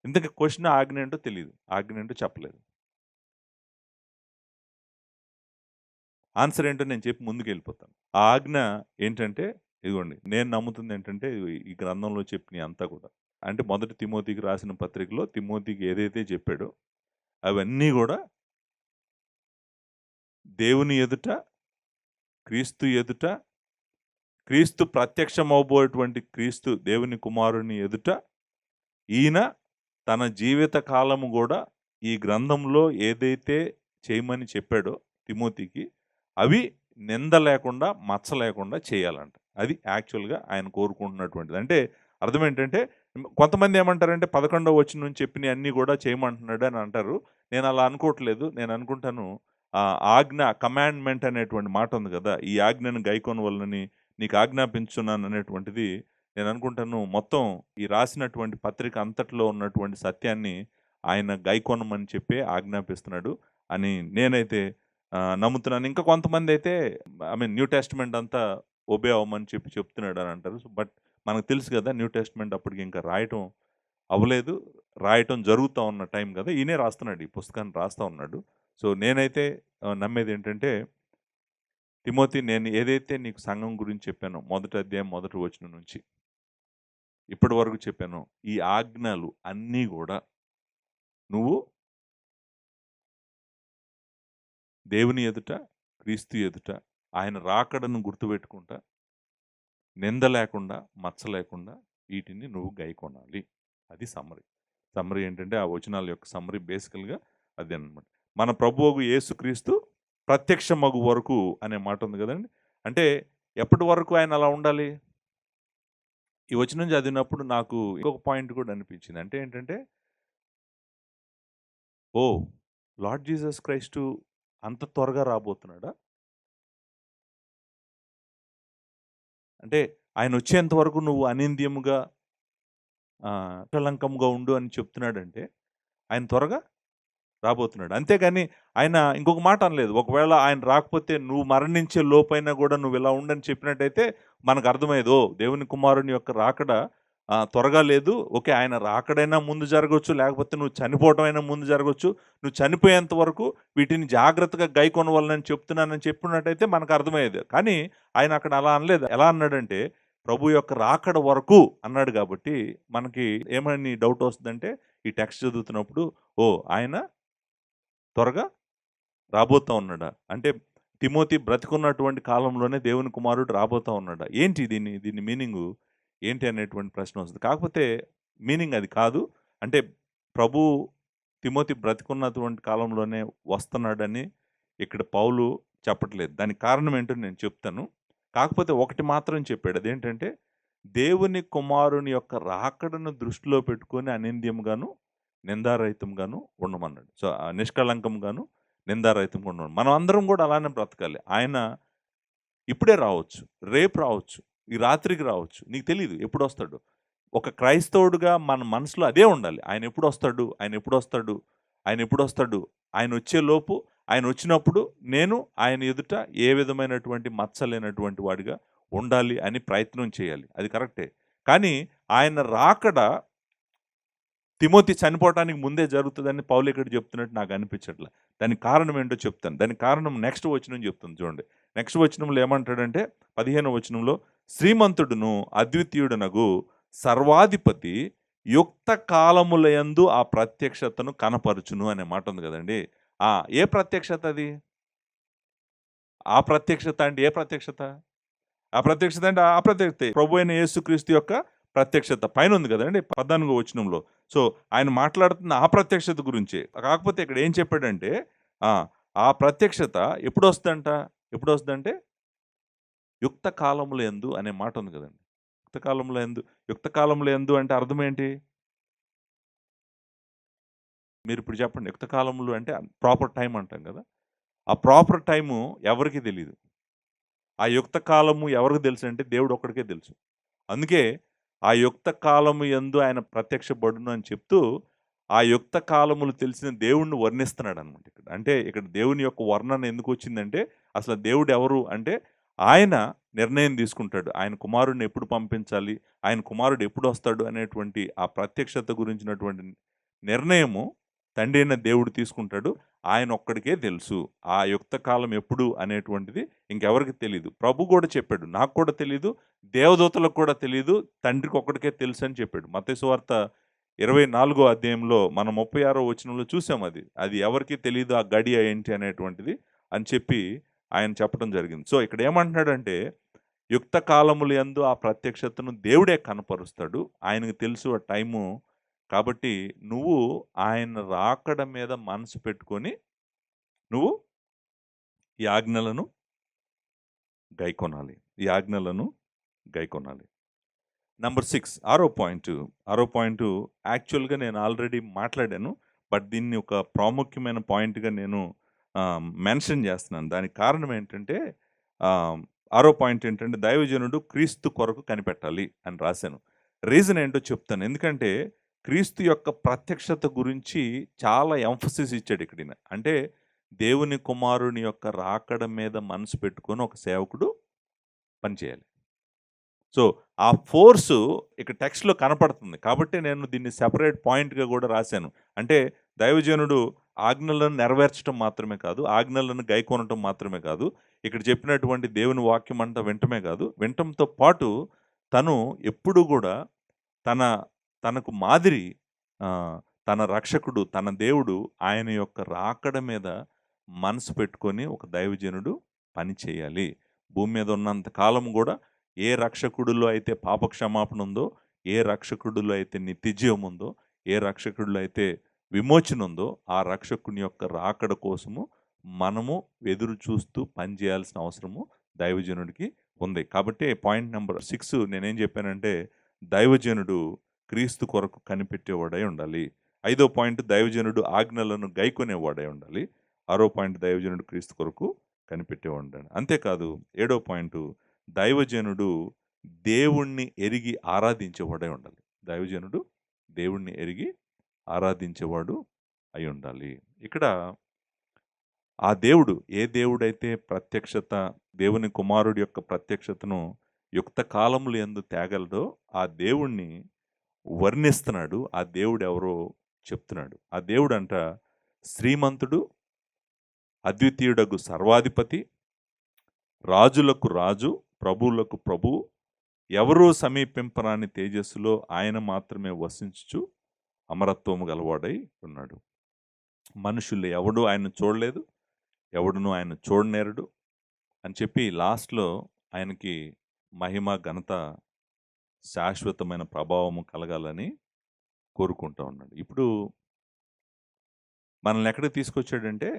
ఇంతకీ క్వెషన్ ఆజ్ఞ ఏంటో తెలీదు. ఆజ్ఞ ఏంటో చెప్పలేదు. ఆన్సర్ ఏంటో నేను చెప్పి ముందుకెళ్ళిపోతాను. ఆ ఆజ్ఞ ఏంటంటే, ఇదిగోండి నేను నమ్ముతుంది ఏంటంటే, ఈ గ్రంథంలో చెప్పినయి అంతా కూడా. అంటే మొదటి తిమోతికి రాసిన పత్రికలో తిమోతికి ఏదైతే చెప్పాడో, అవన్నీ గూడా దేవుని ఎదుట, క్రీస్తు ఎదుట, క్రీస్తు ప్రత్యక్షమవబోయేటువంటి క్రీస్తు దేవుని కుమారుని ఎదుట, ఈయన తన జీవిత కాలము గూడా ఈ గ్రంథంలో ఏదైతే చేయమని చెప్పాడో తిమోతికి, అవి నింద లేకుండా, మచ్చ లేకుండా చేయాలంట. అది యాక్చువల్‌గా ఆయన కోరుకుంటున్నటువంటిది. అంటే అర్థం ఏంటంటే, కొంతమంది ఏమంటారంటే 11వ వచనం నుంచి చెప్పినయన్నీ గూడా చేయమంటున్నాడు అని అంటారు. నేను అలా అనుకోవట్లేదు. నేను అనుకుంటాను ఆజ్ఞ, కమాండ్‌మెంట్ అనేటువంటి మాట ఉంది గదా! ఈ ఆజ్ఞను గైకొనవలనని నీకు ఆజ్ఞాపించుచున్నాను అనేటువంటిది నేను అనుకుంటాను మొత్తం ఈ రాసినటువంటి పత్రిక అంతట్లో ఉన్నటువంటి సత్యాన్ని ఆయన గైకొనమని చెప్పి ఆజ్ఞాపిస్తున్నాడు అని నేనైతే నమ్ముతున్నాను. ఇంకా కొంతమందైతే న్యూ టెస్టమెంట్ అంతా ఒబే అవ్వమని చెప్పి చెప్తున్నాడు అని అంటారు. బట్ మనకు తెలుసు కదా! న్యూ టెస్టమెంట్ అప్పటికి ఇంకా రాయటం అవ్వలేదు. రాయటం జరుగుతా ఉన్న టైం కదా! ఈయనే రాస్తున్నాడు. ఈ పుస్తకాన్ని రాస్తా ఉన్నాడు. సో, నేనైతే నమ్మేదేంటంటే, తిమోతి నేను ఏదైతే నీకు సంఘం గురించి చెప్పానో మొదటి అధ్యాయం మొదటి వచనం నుంచి ఇప్పటి వరకు చెప్పానో, ఈ ఆజ్ఞలు అన్నీ గూడా నువ్వు దేవుని ఎదుట, క్రీస్తు ఎదుట, ఆయన రాకడను గుర్తుపెట్టుకుంటా, నింద లేకుండా, మచ్చ లేకుండా వీటిని నువ్వు గైకొనాలి. అది సమ్మరీ. సమ్మరీ ఏంటంటే, ఆ వచనాల యొక్క సమ్మరీ బేసికల్‌గా అదేనమాట. మన ప్రభువగు యేసుక్రీస్తు ప్రత్యక్షమగు వరకు అనే మాట ఉంది గదండీ! అంటే ఎప్పటి వరకు ఆయన అలా ఉండాలి? ఈ వచనం చదివినప్పుడు నాకు ఇంకొక పాయింట్ కూడా అనిపించింది. అంటే ఏంటంటే, ఓహ్! లార్డ్ జీసస్ క్రైస్టు అంత త్వరగా రాబోతున్నాడా? అంటే ఆయన వచ్చేంత వరకు నువ్వు అనింద్యముగా నిష్కళంకంగా ఉండు అని చెప్తున్నాడంటే ఆయన త్వరగా రాబోతున్నాడు. అంతేగాని ఆయన ఇంకొక మాట అనలేదు. ఒకవేళ ఆయన రాకపోతే నువ్వు మరణించే లోపైనా కూడా నువ్వు ఇలా ఉండని చెప్పినట్టయితే మనకు అర్థమయ్యేది. ఓ దేవుని కుమారుని యొక్క రాకడ త్వరగా లేదు. ఓకే, ఆయన రాకడైనా ముందు జరగొచ్చు, లేకపోతే నువ్వు చనిపోవటం అయినా ముందు జరగొచ్చు. నువ్వు చనిపోయేంత వరకు వీటిని జాగ్రత్తగా గైకొనవలనని చెప్తున్నానని చెప్పినట్టయితే మనకు అర్థమయ్యేది. కానీ ఆయన అక్కడ అలా అనలేదు. ఎలా అన్నాడంటే ప్రభు యొక్క రాకడ వరకు అన్నాడు కాబట్టి మనకి ఏమని డౌట్ వస్తుందంటే ఈ టెక్స్ట్ చదువుతున్నప్పుడు ఆయన త్వరగా రాబోతా ఉన్నాడా? అంటే తిమోతి బ్రతికున్నటువంటి కాలంలోనే దేవుని కుమారుడు రాబోతా ఉన్నాడా? ఏంటి దీని మీనింగు ఏంటి అనేటువంటి ప్రశ్న వస్తుంది. కాకపోతే మీనింగ్ అది కాదు. అంటే ప్రభు తిమోతి బ్రతికున్నటువంటి కాలంలోనే వస్తున్నాడని ఇక్కడ పౌలు చెప్పట్లేదు. దానికి కారణం ఏంటో నేను చెప్తాను. కాకపోతే ఒకటి మాత్రం చెప్పాడు. అదేంటంటే దేవుని కుమారుని యొక్క రాకడను దృష్టిలో పెట్టుకొని అనింద్యంగాను నిందారహితంగాను ఉండమన్నాడు. సో నిష్కళంకంగాను నిందారహితంగా ఉండమన్నాడు. మనం అందరం కూడా అలానే బ్రతకాలి. ఆయన ఇప్పుడే రావచ్చు, రేపు రావచ్చు, ఈ రాత్రికి రావచ్చు, నీకు తెలియదు ఎప్పుడు వస్తాడు. ఒక క్రైస్తవుడుగా మన మనసులో అదే ఉండాలి. ఆయన ఎప్పుడు వస్తాడు, ఆయన ఎప్పుడు వస్తాడు, ఆయన ఎప్పుడు వస్తాడు, ఆయన వచ్చే లోపు, ఆయన వచ్చినప్పుడు నేను ఆయన ఎదుట ఏ విధమైనటువంటి మచ్చలేనటువంటి వాడిగా ఉండాలి అని ప్రయత్నం చేయాలి. అది కరెక్టే. కానీ ఆయన రాకడ తిమోతి చనిపోవటానికి ముందే జరుగుతుందని పౌలు ఇక్కడ చెప్తున్నట్టు నాకు అనిపించట్లే. దానికి కారణం ఏంటో చెప్తాను. దానికి కారణం నెక్స్ట్ వచనం చెప్తుంది చూడండి. నెక్స్ట్ వచనంలో ఏమంటాడంటే 15వ వచనంలో శ్రీమంతుడును అద్వితీయుడనగు సర్వాధిపతి యుక్త కాలములయందు ఆ ప్రత్యక్షతను కనపరుచును అనే మాట ఉంది కదండి. ఏ ప్రత్యక్షత అది? ఆ ప్రత్యక్షత అంటే ఏ ప్రత్యక్షత? ఆ ప్రత్యక్షత అంటే ఆ ప్రత్యక్షత ప్రభు అయిన యేసుక్రీస్తు యొక్క ప్రత్యక్షత పైన ఉంది కదండి 14వ వచనంలో. సో ఆయన మాట్లాడుతున్న ఆ ప్రత్యక్షత గురించే. కాకపోతే ఇక్కడ ఏం చెప్పాడంటే ఆ ప్రత్యక్షత ఎప్పుడు వస్తుందంటే యుక్త కాలముల యందు అనే మాట ఉంది కదండి. యుక్త కాలముల యందు అంటే అర్థం ఏంటి? మీరు ఇప్పుడు చెప్పండి. యుక్త కాలములు అంటే ప్రాపర్ టైం అంటాం కదా. ఆ ప్రాపర్ టైము ఎవరికి తెలీదు. ఆ యుక్త కాలము ఎవరికి తెలుసు అంటే దేవుడు ఒక్కడికే తెలుసు. అందుకే ఆ యుక్త కాలము యందు ఆయన ప్రత్యక్షపడును అని చెప్తూ ఆ యుక్త కాలములు తెలిసిన దేవుణ్ణి వర్ణిస్తున్నాడు అనమాట ఇక్కడ. అంటే ఇక్కడ దేవుని యొక్క వర్ణన ఎందుకు వచ్చిందంటే అసలు దేవుడు ఎవరు అంటే ఆయన నిర్ణయం తీసుకుంటాడు. ఆయన కుమారుడిని ఎప్పుడు పంపించాలి, ఆయన కుమారుడు ఎప్పుడు వస్తాడు అనేటువంటి ఆ ప్రత్యక్షత గురించినటువంటి నిర్ణయము తండ్రి అయిన దేవుడు తీసుకుంటాడు. ఆయన ఒక్కడికే తెలుసు. ఆ యుక్త కాలం ఎప్పుడు అనేటువంటిది ఇంకెవరికి తెలీదు. ప్రభు కూడా చెప్పాడు, నాకు కూడా తెలీదు, దేవదూతలకు కూడా తెలీదు, తండ్రికి ఒక్కడికే తెలుసు అని చెప్పాడు. మత్తయి సువార్త 24వ అధ్యాయంలో మనం 36వ వచనంలో చూసాం అది. అది ఎవరికీ తెలీదు ఆ గడియ ఏంటి అనేటువంటిది అని చెప్పి ఆయన చెప్పడం జరిగింది. సో ఇక్కడ ఏమంటున్నాడంటే యుక్త కాలముల యందు ఆ ప్రత్యక్షతను దేవుడే కనపరుస్తాడు. ఆయనకు తెలుసు ఆ టైము. కాబట్టి నువ్వు ఆయన రాకడ మీద మనసు పెట్టుకొని నువ్వు ఈ ఆజ్ఞలను గైకొనాలి. నంబర్ 6 ఆరో పాయింట్ యాక్చువల్గా నేను ఆల్రెడీ మాట్లాడాను. బట్ దీన్ని ఒక ప్రాముఖ్యమైన పాయింట్గా నేను మెన్షన్ చేస్తున్నాను. దానికి కారణం ఏంటంటే ఆరో పాయింట్ ఏంటంటే దైవజనుడు క్రీస్తు కొరకు కనిపెట్టాలి అని రాశాను. రీజన్ ఏంటో చెప్తాను. ఎందుకంటే క్రీస్తు యొక్క ప్రత్యక్షత గురించి చాలా ఎంఫసిస్ ఇచ్చాడు ఇక్కడ. అంటే దేవుని కుమారుని యొక్క రాకడ మీద మనసు పెట్టుకొని ఒక సేవకుడు పనిచేయాలి. సో ఆ ఫోర్సు ఇక్కడ టెక్స్ట్లో కనపడుతుంది. కాబట్టి నేను దీన్ని సెపరేట్ పాయింట్గా కూడా రాశాను. అంటే దైవజనుడు ఆజ్ఞలను నెరవేర్చడం మాత్రమే కాదు, ఆజ్ఞలను గైకొనటం మాత్రమే కాదు, ఇక్కడ చెప్పినటువంటి దేవుని వాక్యం అంతా వింటమే కాదు, వింటంతో పాటు తను ఎప్పుడూ కూడా తనకు మాదిరి తన రక్షకుడు, తన దేవుడు ఆయన యొక్క రాకడ మీద మనసు పెట్టుకొని ఒక దైవజనుడు పని చేయాలి. భూమి మీద ఉన్నంత కాలం కూడా ఏ రక్షకుడిలో అయితే పాపక్షమాపణ ఉందో, ఏ రక్షకుడిలో అయితే నిత్యజీవం ఉందో, ఏ రక్షకుడిలో అయితే విమోచన ఉందో, ఆ రక్షకుని యొక్క రాకడ కోసము మనము ఎదురు చూస్తూ పనిచేయాల్సిన అవసరము దైవజనుడికి ఉంది. కాబట్టి పాయింట్ నెంబర్ 6 నేనేం చెప్పానంటే దైవజనుడు క్రీస్తు కొరకు కనిపెట్టేవాడై ఉండాలి. 5వ పాయింట్ దైవజనుడు ఆజ్ఞలను గైకొనేవాడై ఉండాలి. 6వ పాయింట్ దైవజనుడు క్రీస్తు కొరకు కనిపెట్టేవాడు. అంతేకాదు 7వ పాయింట్ దైవజనుడు దేవుణ్ణి ఎరిగి ఆరాధించేవాడై ఉండాలి. దైవజనుడు దేవుణ్ణి ఎరిగి ఆరాధించేవాడు అయి ఉండాలి. ఇక్కడ ఆ దేవుడు, ఏ దేవుడైతే దేవుని కుమారుడి యొక్క ప్రత్యక్షతను యుక్త కాలములు యందు తేగలడో ఆ దేవుణ్ణి వర్ణిస్తున్నాడు. ఆ దేవుడు ఎవరో చెప్తున్నాడు. ఆ దేవుడంట శ్రీమంతుడు, అద్వితీయుడగు సర్వాధిపతి, రాజులకు రాజు, ప్రభువులకు ప్రభువు, ఎవరూ సమీపింపరాని తేజస్సులో ఆయన మాత్రమే వసించుచు అమరత్వము గలవాడై ఉన్నాడు. మనుషులు ఎవడు ఆయన చూడలేదు, ఎవడును ఆయన చూడనేరడు అని చెప్పి లాస్ట్లో ఆయనకి మహిమ, ఘనత, శాశ్వతమైన ప్రభావము కలగాలని కోరుకుంటూ ఉన్నాడు. ఇప్పుడు మనల్ని ఎక్కడికి తీసుకొచ్చాడంటే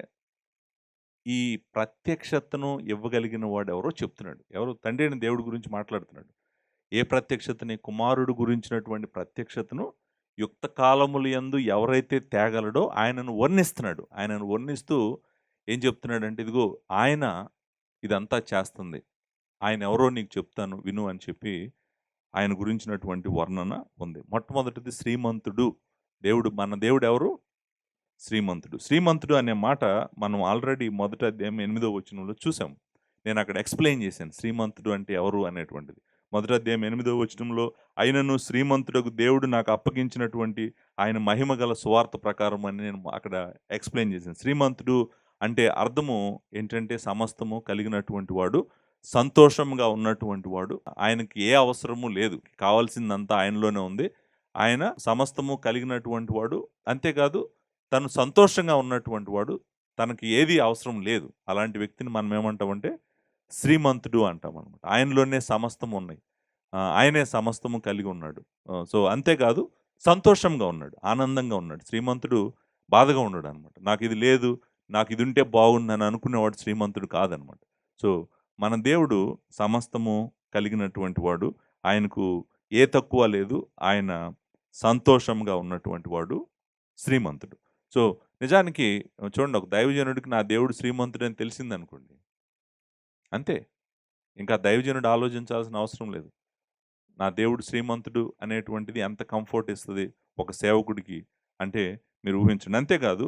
ఈ ప్రత్యక్షతను ఇవ్వగలిగిన వాడు ఎవరో చెప్తున్నాడు. ఎవరు? తండ్రి అయిన దేవుడి గురించి మాట్లాడుతున్నాడు. ఏ ప్రత్యక్షతని? కుమారుడు గురించినటువంటి ప్రత్యక్షతను యుక్త కాలములు యందు ఎవరైతే తేగలడో ఆయనను వర్ణిస్తున్నాడు. ఆయనను వర్ణిస్తూ ఏం చెప్తున్నాడంటే, ఇదిగో ఆయన ఇదంతా చేస్తుంది, ఆయన ఎవరో నీకు చెప్తాను విను అని చెప్పి ఆయన గురించినటువంటి వర్ణన ఉంది. మొట్టమొదటిది శ్రీమంతుడు. మన దేవుడు ఎవరు? శ్రీమంతుడు. శ్రీమంతుడు అనే మాట మనం ఆల్రెడీ మొదటి అధ్యాయం 8వ వచనంలో చూసాం. నేను అక్కడ ఎక్స్ప్లెయిన్ చేశాను శ్రీమంతుడు అంటే ఎవరు అనేటువంటిది. మొదటి అధ్యాయం 8వ వచనంలో అయినను శ్రీమంతుడకు దేవుడు నాకు అప్పగించినటువంటి ఆయన మహిమ గల సువార్త ప్రకారం అని నేను అక్కడ ఎక్స్ప్లెయిన్ చేశాను. శ్రీమంతుడు అంటే అర్థము ఏంటంటే సమస్తము కలిగినటువంటి వాడు, సంతోషంగా ఉన్నటువంటి వాడు, ఆయనకి ఏ అవసరము లేదు, కావాల్సిందంతా ఆయనలోనే ఉంది, ఆయన సమస్తము కలిగినటువంటి వాడు. అంతేకాదు తను సంతోషంగా ఉన్నటువంటి వాడు, తనకి ఏది అవసరం లేదు. అలాంటి వ్యక్తిని మనం ఏమంటామంటే శ్రీమంతుడు అంటాం అనమాట. ఆయనలోనే సమస్తము ఉన్నాయి, ఆయనే సమస్తము కలిగి ఉన్నాడు. సో అంతేకాదు సంతోషంగా ఉన్నాడు, ఆనందంగా ఉన్నాడు. శ్రీమంతుడు బాధగా ఉన్నాడు అనమాట. నాకు ఇది లేదు, నాకు ఇది ఉంటే బాగుందని అనుకునేవాడు శ్రీమంతుడు కాదనమాట. సో మన దేవుడు సమస్తము కలిగినటువంటి వాడు, ఆయనకు ఏ తక్కువ లేదు, ఆయన సంతోషంగా ఉన్నటువంటి వాడు శ్రీమంతుడు. సో నిజానికి చూడండి, ఒక దైవజనుడికి నా దేవుడు శ్రీమంతుడని తెలిసిందనుకోండి, అంతే, ఇంకా దైవజనుడు ఆలోచించాల్సిన అవసరం లేదు. నా దేవుడు శ్రీమంతుడు అనేటువంటిది ఎంత కంఫర్ట్ ఇస్తుంది ఒక సేవకుడికి అంటే మీరు ఊహించండి. అంతేకాదు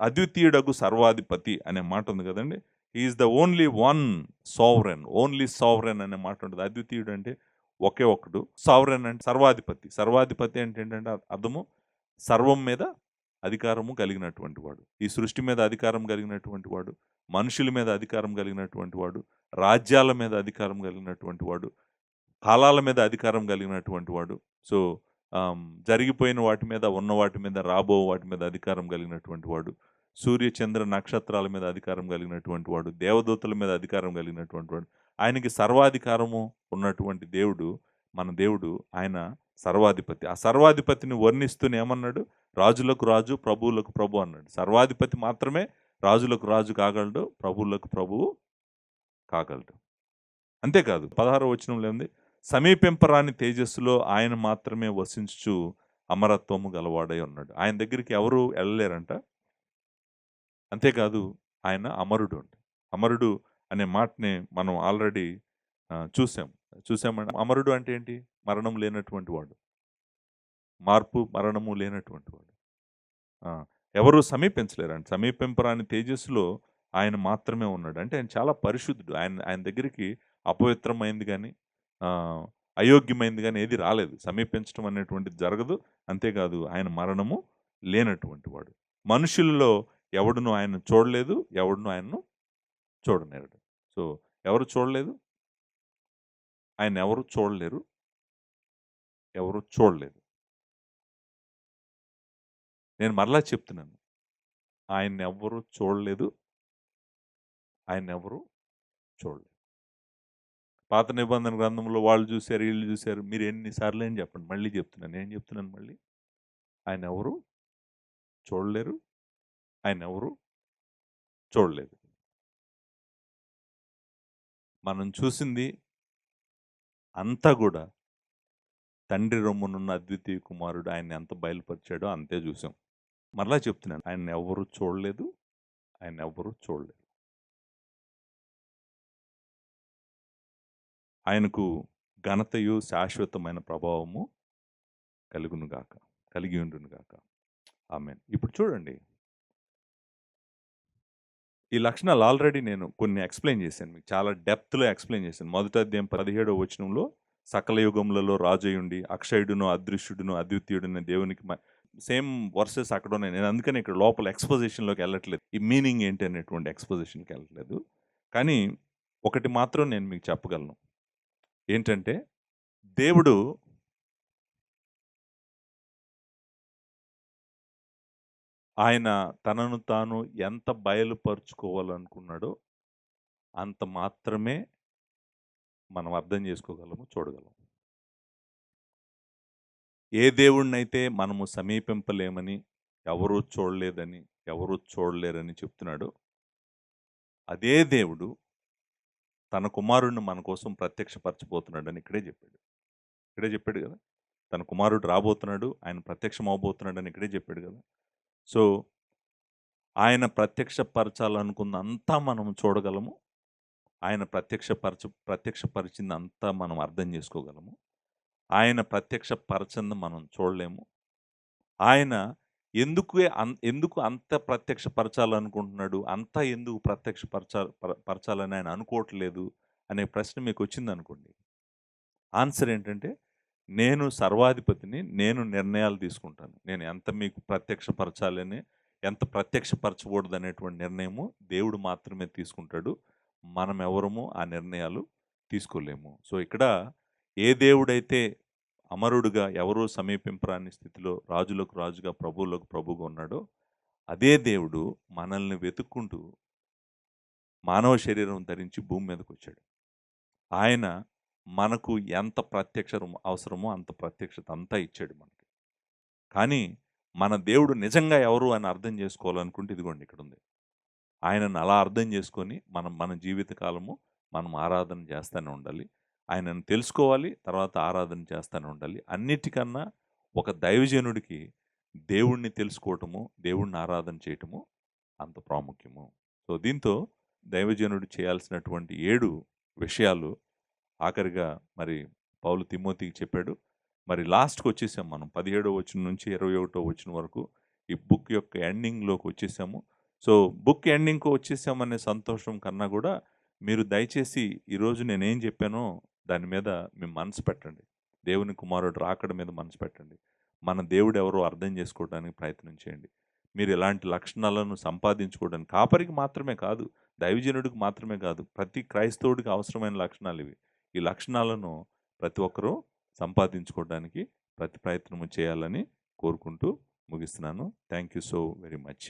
అద్వితీయుడగు సర్వాధిపతి అనే మాట ఉంది కదండి. Is the only one sovereign, only sovereign అనే మాట ఉంటుంది. అద్వితీయుడు అంటే ఒకే ఒక్కడు, సావరెన్ అంటే సర్వాధిపతి. సర్వాధిపతి అంటే ఏంటంటే అర్థము సర్వం మీద అధికారము కలిగినటువంటి వాడు, ఈ సృష్టి మీద అధికారం కలిగినటువంటి వాడు, మనుషుల మీద అధికారం కలిగినటువంటి వాడు, రాజ్యాల మీద అధికారం కలిగినటువంటి వాడు, కాలాల మీద అధికారం కలిగినటువంటి వాడు. సో జరిగిపోయిన వాటి మీద, ఉన్న వాటి మీద, రాబో వాటి మీద అధికారం కలిగినటువంటి వాడు, సూర్య చంద్ర నక్షత్రాల మీద అధికారం కలిగినటువంటి వాడు, దేవదూతల మీద అధికారం కలిగినటువంటి వాడు. ఆయనకి సర్వాధికారము ఉన్నటువంటి దేవుడు మన దేవుడు. ఆయన సర్వాధిపతి. ఆ సర్వాధిపతిని వర్ణిస్తూనే ఏమన్నాడు? రాజులకు రాజు, ప్రభువులకు ప్రభు అన్నాడు. సర్వాధిపతి మాత్రమే రాజులకు రాజు కాగలడు, ప్రభువులకు ప్రభువు కాగలడు. అంతేకాదు 16వ వచనంలో ఉంది, సమీపింపరాని తేజస్సులో ఆయన మాత్రమే వసించుచు అమరత్వము గలవాడై ఉన్నాడు. ఆయన దగ్గరికి ఎవరు వెళ్ళలేరంట. అంతేకాదు ఆయన అమరుడు అంట. అమరుడు అనే మాటని మనం ఆల్రెడీ చూసామంటే అమరుడు అంటే ఏంటి? మరణం లేనటువంటి వాడు, మార్పు మరణము లేనటువంటి వాడు. ఎవరు సమీపించలేరంట. సమీపింపరాని తేజస్సులో ఆయన మాత్రమే ఉన్నాడు. అంటే ఆయన చాలా పరిశుద్ధుడు. ఆయన దగ్గరికి అపవిత్రమైంది కానీ అయోగ్యమైంది కానీ ఏది రాలేదు. సమీపించడం అనేటువంటిది జరగదు. అంతేకాదు ఆయన మరణము లేనటువంటి వాడు. మనుషుల్లో ఎవడును ఆయన చూడలేదు, ఎవడును ఆయన్ను చూడనేరడు. సో ఎవరు చూడలేదు, ఆయన ఎవరు చూడలేరు, ఎవరు చూడలేదు. నేను మరలా చెప్తున్నాను, ఆయన్ని ఎవ్వరూ చూడలేదు, ఆయన్నెవరు చూడలేదు. పాత నిబంధన గ్రంథంలో వాళ్ళు చూశారు, వీళ్ళు చూశారు. మీరు ఎన్నిసార్లు అని చెప్పండి, మళ్ళీ చెప్తున్నాను. నేను చెప్తున్నాను మళ్ళీ, ఆయన ఎవరు చూడలేరు, ఆయన ఎవరు చూడలేదు. మనం చూసింది అంతా కూడా తండ్రి రొమ్మునున్న అద్వితీయ కుమారుడు ఆయన్ని ఎంత బయలుపరిచాడో అంతే చూసాం. మరలా చెప్తున్నాను, ఆయన ఎవరు చూడలేదు, ఆయన ఎవరు చూడలేదు. ఆయనకు ఘనతయు శాశ్వతమైన ప్రభావము కలిగి ఉండునుగాక. ఆమేన్. ఇప్పుడు చూడండి, ఈ లక్షణాలు ఆల్రెడీ నేను కొన్ని ఎక్స్‌ప్లెయిన్ చేశాను. మీకు చాలా డెప్త్‌లో ఎక్స్‌ప్లెయిన్ చేశాను. మొదటి అధ్యాయం 17వ వచనంలో సకల యుగములలో రాజయుండి అక్షయుడును, అదృశ్యుడును, అద్వితీయుడైన దేవునికి సేమ్ వర్సెస్ అక్కడ ఉన్నాయి. నేను అందుకని ఇక్కడ లోపల ఎక్స్‌పోజిషన్‌లోకి వెళ్ళట్లేదు. ఈ మీనింగ్ ఏంటి అనేటువంటి ఎక్స్‌పోజిషన్‌కి వెళ్ళట్లేదు. కానీ ఒకటి మాత్రం నేను మీకు చెప్పగలను. ఏంటంటే దేవుడు ఆయన తనను తాను ఎంత బయలుపరుచుకోవాలనుకున్నాడో అంత మాత్రమే మనం అర్థం చేసుకోగలము, చూడగలము. ఏ దేవుడినైతే మనము సమీపింపలేమని, ఎవరూ చూడలేదని, ఎవరూ చూడలేరని చెప్తున్నాడో, అదే దేవుడు తన కుమారుడిని మన కోసం ప్రత్యక్షపరచబోతున్నాడని ఇక్కడే చెప్పాడు. ఇక్కడే చెప్పాడు కదా! తన కుమారుడు రాబోతున్నాడు, ఆయన ప్రత్యక్షం అవ్వబోతున్నాడని ఇక్కడే చెప్పాడు కదా! సో, ఆయన ప్రత్యక్షపరచాలనుకున్నంతా మనం చూడగలము. ఆయన ప్రత్యక్షపరిచిందంతా మనం అర్థం చేసుకోగలము. ఆయన ప్రత్యక్షపరచంది మనం చూడలేము. ఆయన ఎందుకు అంత ప్రత్యక్షపరచాలనుకుంటున్నాడు? అంతా ఎందుకు పరచాలని ఆయన అనుకోవట్లేదు అనే ప్రశ్న మీకొచ్చిందనుకోండి. ఆన్సర్ ఏంటంటే, నేను సర్వాధిపతిని. నేను నిర్ణయాలు తీసుకుంటాను. నేను ఎంత మీకు ప్రత్యక్షపరచాలని, ఎంత ప్రత్యక్షపరచకూడదనేటువంటి నిర్ణయము దేవుడు మాత్రమే తీసుకుంటాడు. మనమెవరము ఆ నిర్ణయాలు తీసుకోలేము. సో, ఇక్కడ ఏ దేవుడైతే అమరుడుగా ఎవరూ సమీపింపరాని స్థితిలో రాజులకు రాజుగా, ప్రభువులకు ప్రభువుగా ఉన్నాడో, అదే దేవుడు మనల్ని వెతుక్కుంటూ మానవ శరీరం ధరించి భూమి మీదకొచ్చాడు. ఆయన మనకు ఎంత అవసరమో అంత ప్రత్యక్షత అంతా ఇచ్చాడు మనకి. కానీ మన దేవుడు నిజంగా ఎవరు అని అర్థం చేసుకోవాలనుకుంటే ఇదిగోండి ఇక్కడుంది. ఆయనను అలా అర్థం చేసుకొని మన జీవిత కాలము మనం ఆరాధన చేస్తూనే ఉండాలి. ఆయనను తెలుసుకోవాలి. తర్వాత ఆరాధన చేస్తూనే ఉండాలి. అన్నిటికన్నా ఒక దైవజనుడికి దేవుడిని తెలుసుకోవటము, దేవుడిని ఆరాధన చేయటము అంత ప్రాముఖ్యము. సో, దీంతో దైవజనుడు చేయాల్సినటువంటి 7 విషయాలు ఆఖరిగా మరి పౌలు తిమోతికి చెప్పాడు. మరి లాస్ట్‌కి వచ్చేసాం మనం. 17వ వచనం నుంచి 21వ వచనం వరకు ఈ బుక్ యొక్క ఎండింగ్‌లోకి వచ్చేసాము. సో, బుక్ ఎండింగ్‌కి వచ్చేసామనే సంతోషం కన్నా కూడా మీరు దయచేసి ఈరోజు నేనేం చెప్పానో దాని మీద మీ మనసు పెట్టండి. దేవుని కుమారుడు రాకడ మీద మనసు పెట్టండి. మన దేవుడు ఎవరో అర్థం చేసుకోవడానికి ప్రయత్నం చేయండి. మీరు ఇలాంటి లక్షణాలను సంపాదించుకోవడానికి కాపరికి మాత్రమే కాదు, దైవజనుడికి మాత్రమే కాదు, ప్రతి క్రైస్తవుడికి అవసరమైన లక్షణాలివి. ఈ లక్షణాలను ప్రతి ఒక్కరూ సంపాదించుకోవడానికి ప్రతి ప్రయత్నము చేయాలని కోరుకుంటూ ముగిస్తున్నాను. Thank you so very much.